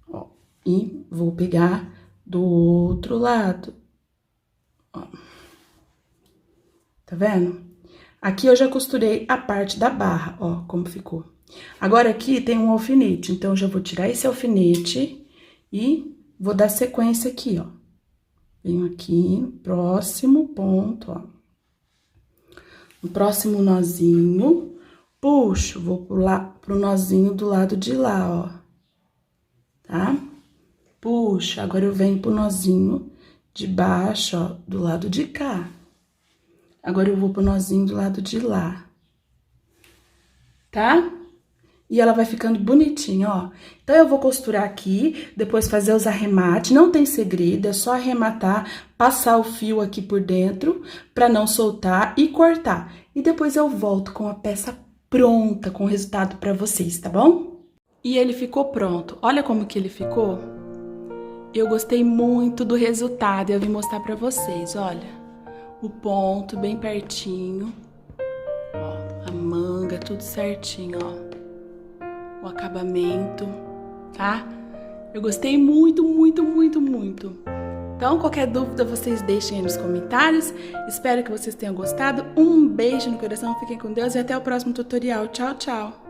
ó, e vou pegar do outro lado, ó. Tá vendo? Aqui eu já costurei a parte da barra, ó, como ficou. Agora, aqui tem um alfinete, então, eu já vou tirar esse alfinete e vou dar sequência aqui, ó. Venho aqui no próximo ponto, ó. No próximo nozinho, puxo, vou pro nozinho do lado de lá, ó. Tá? Puxo, agora eu venho pro nozinho de baixo, ó, do lado de cá. Agora, eu vou pro nozinho do lado de lá, tá? E ela vai ficando bonitinha, ó. Então, eu vou costurar aqui, depois fazer os arremates. Não tem segredo, é só arrematar, passar o fio aqui por dentro, pra não soltar e cortar. E depois eu volto com a peça pronta, com o resultado pra vocês, tá bom? E ele ficou pronto. Olha como que ele ficou. Eu gostei muito do resultado e eu vim mostrar pra vocês, olha. O ponto bem pertinho, ó, a manga tudo certinho, ó, o acabamento, tá? Eu gostei muito, muito, muito, muito. Então, qualquer dúvida vocês deixem aí nos comentários. Espero que vocês tenham gostado. Um beijo no coração, fiquem com Deus e até o próximo tutorial. Tchau, tchau!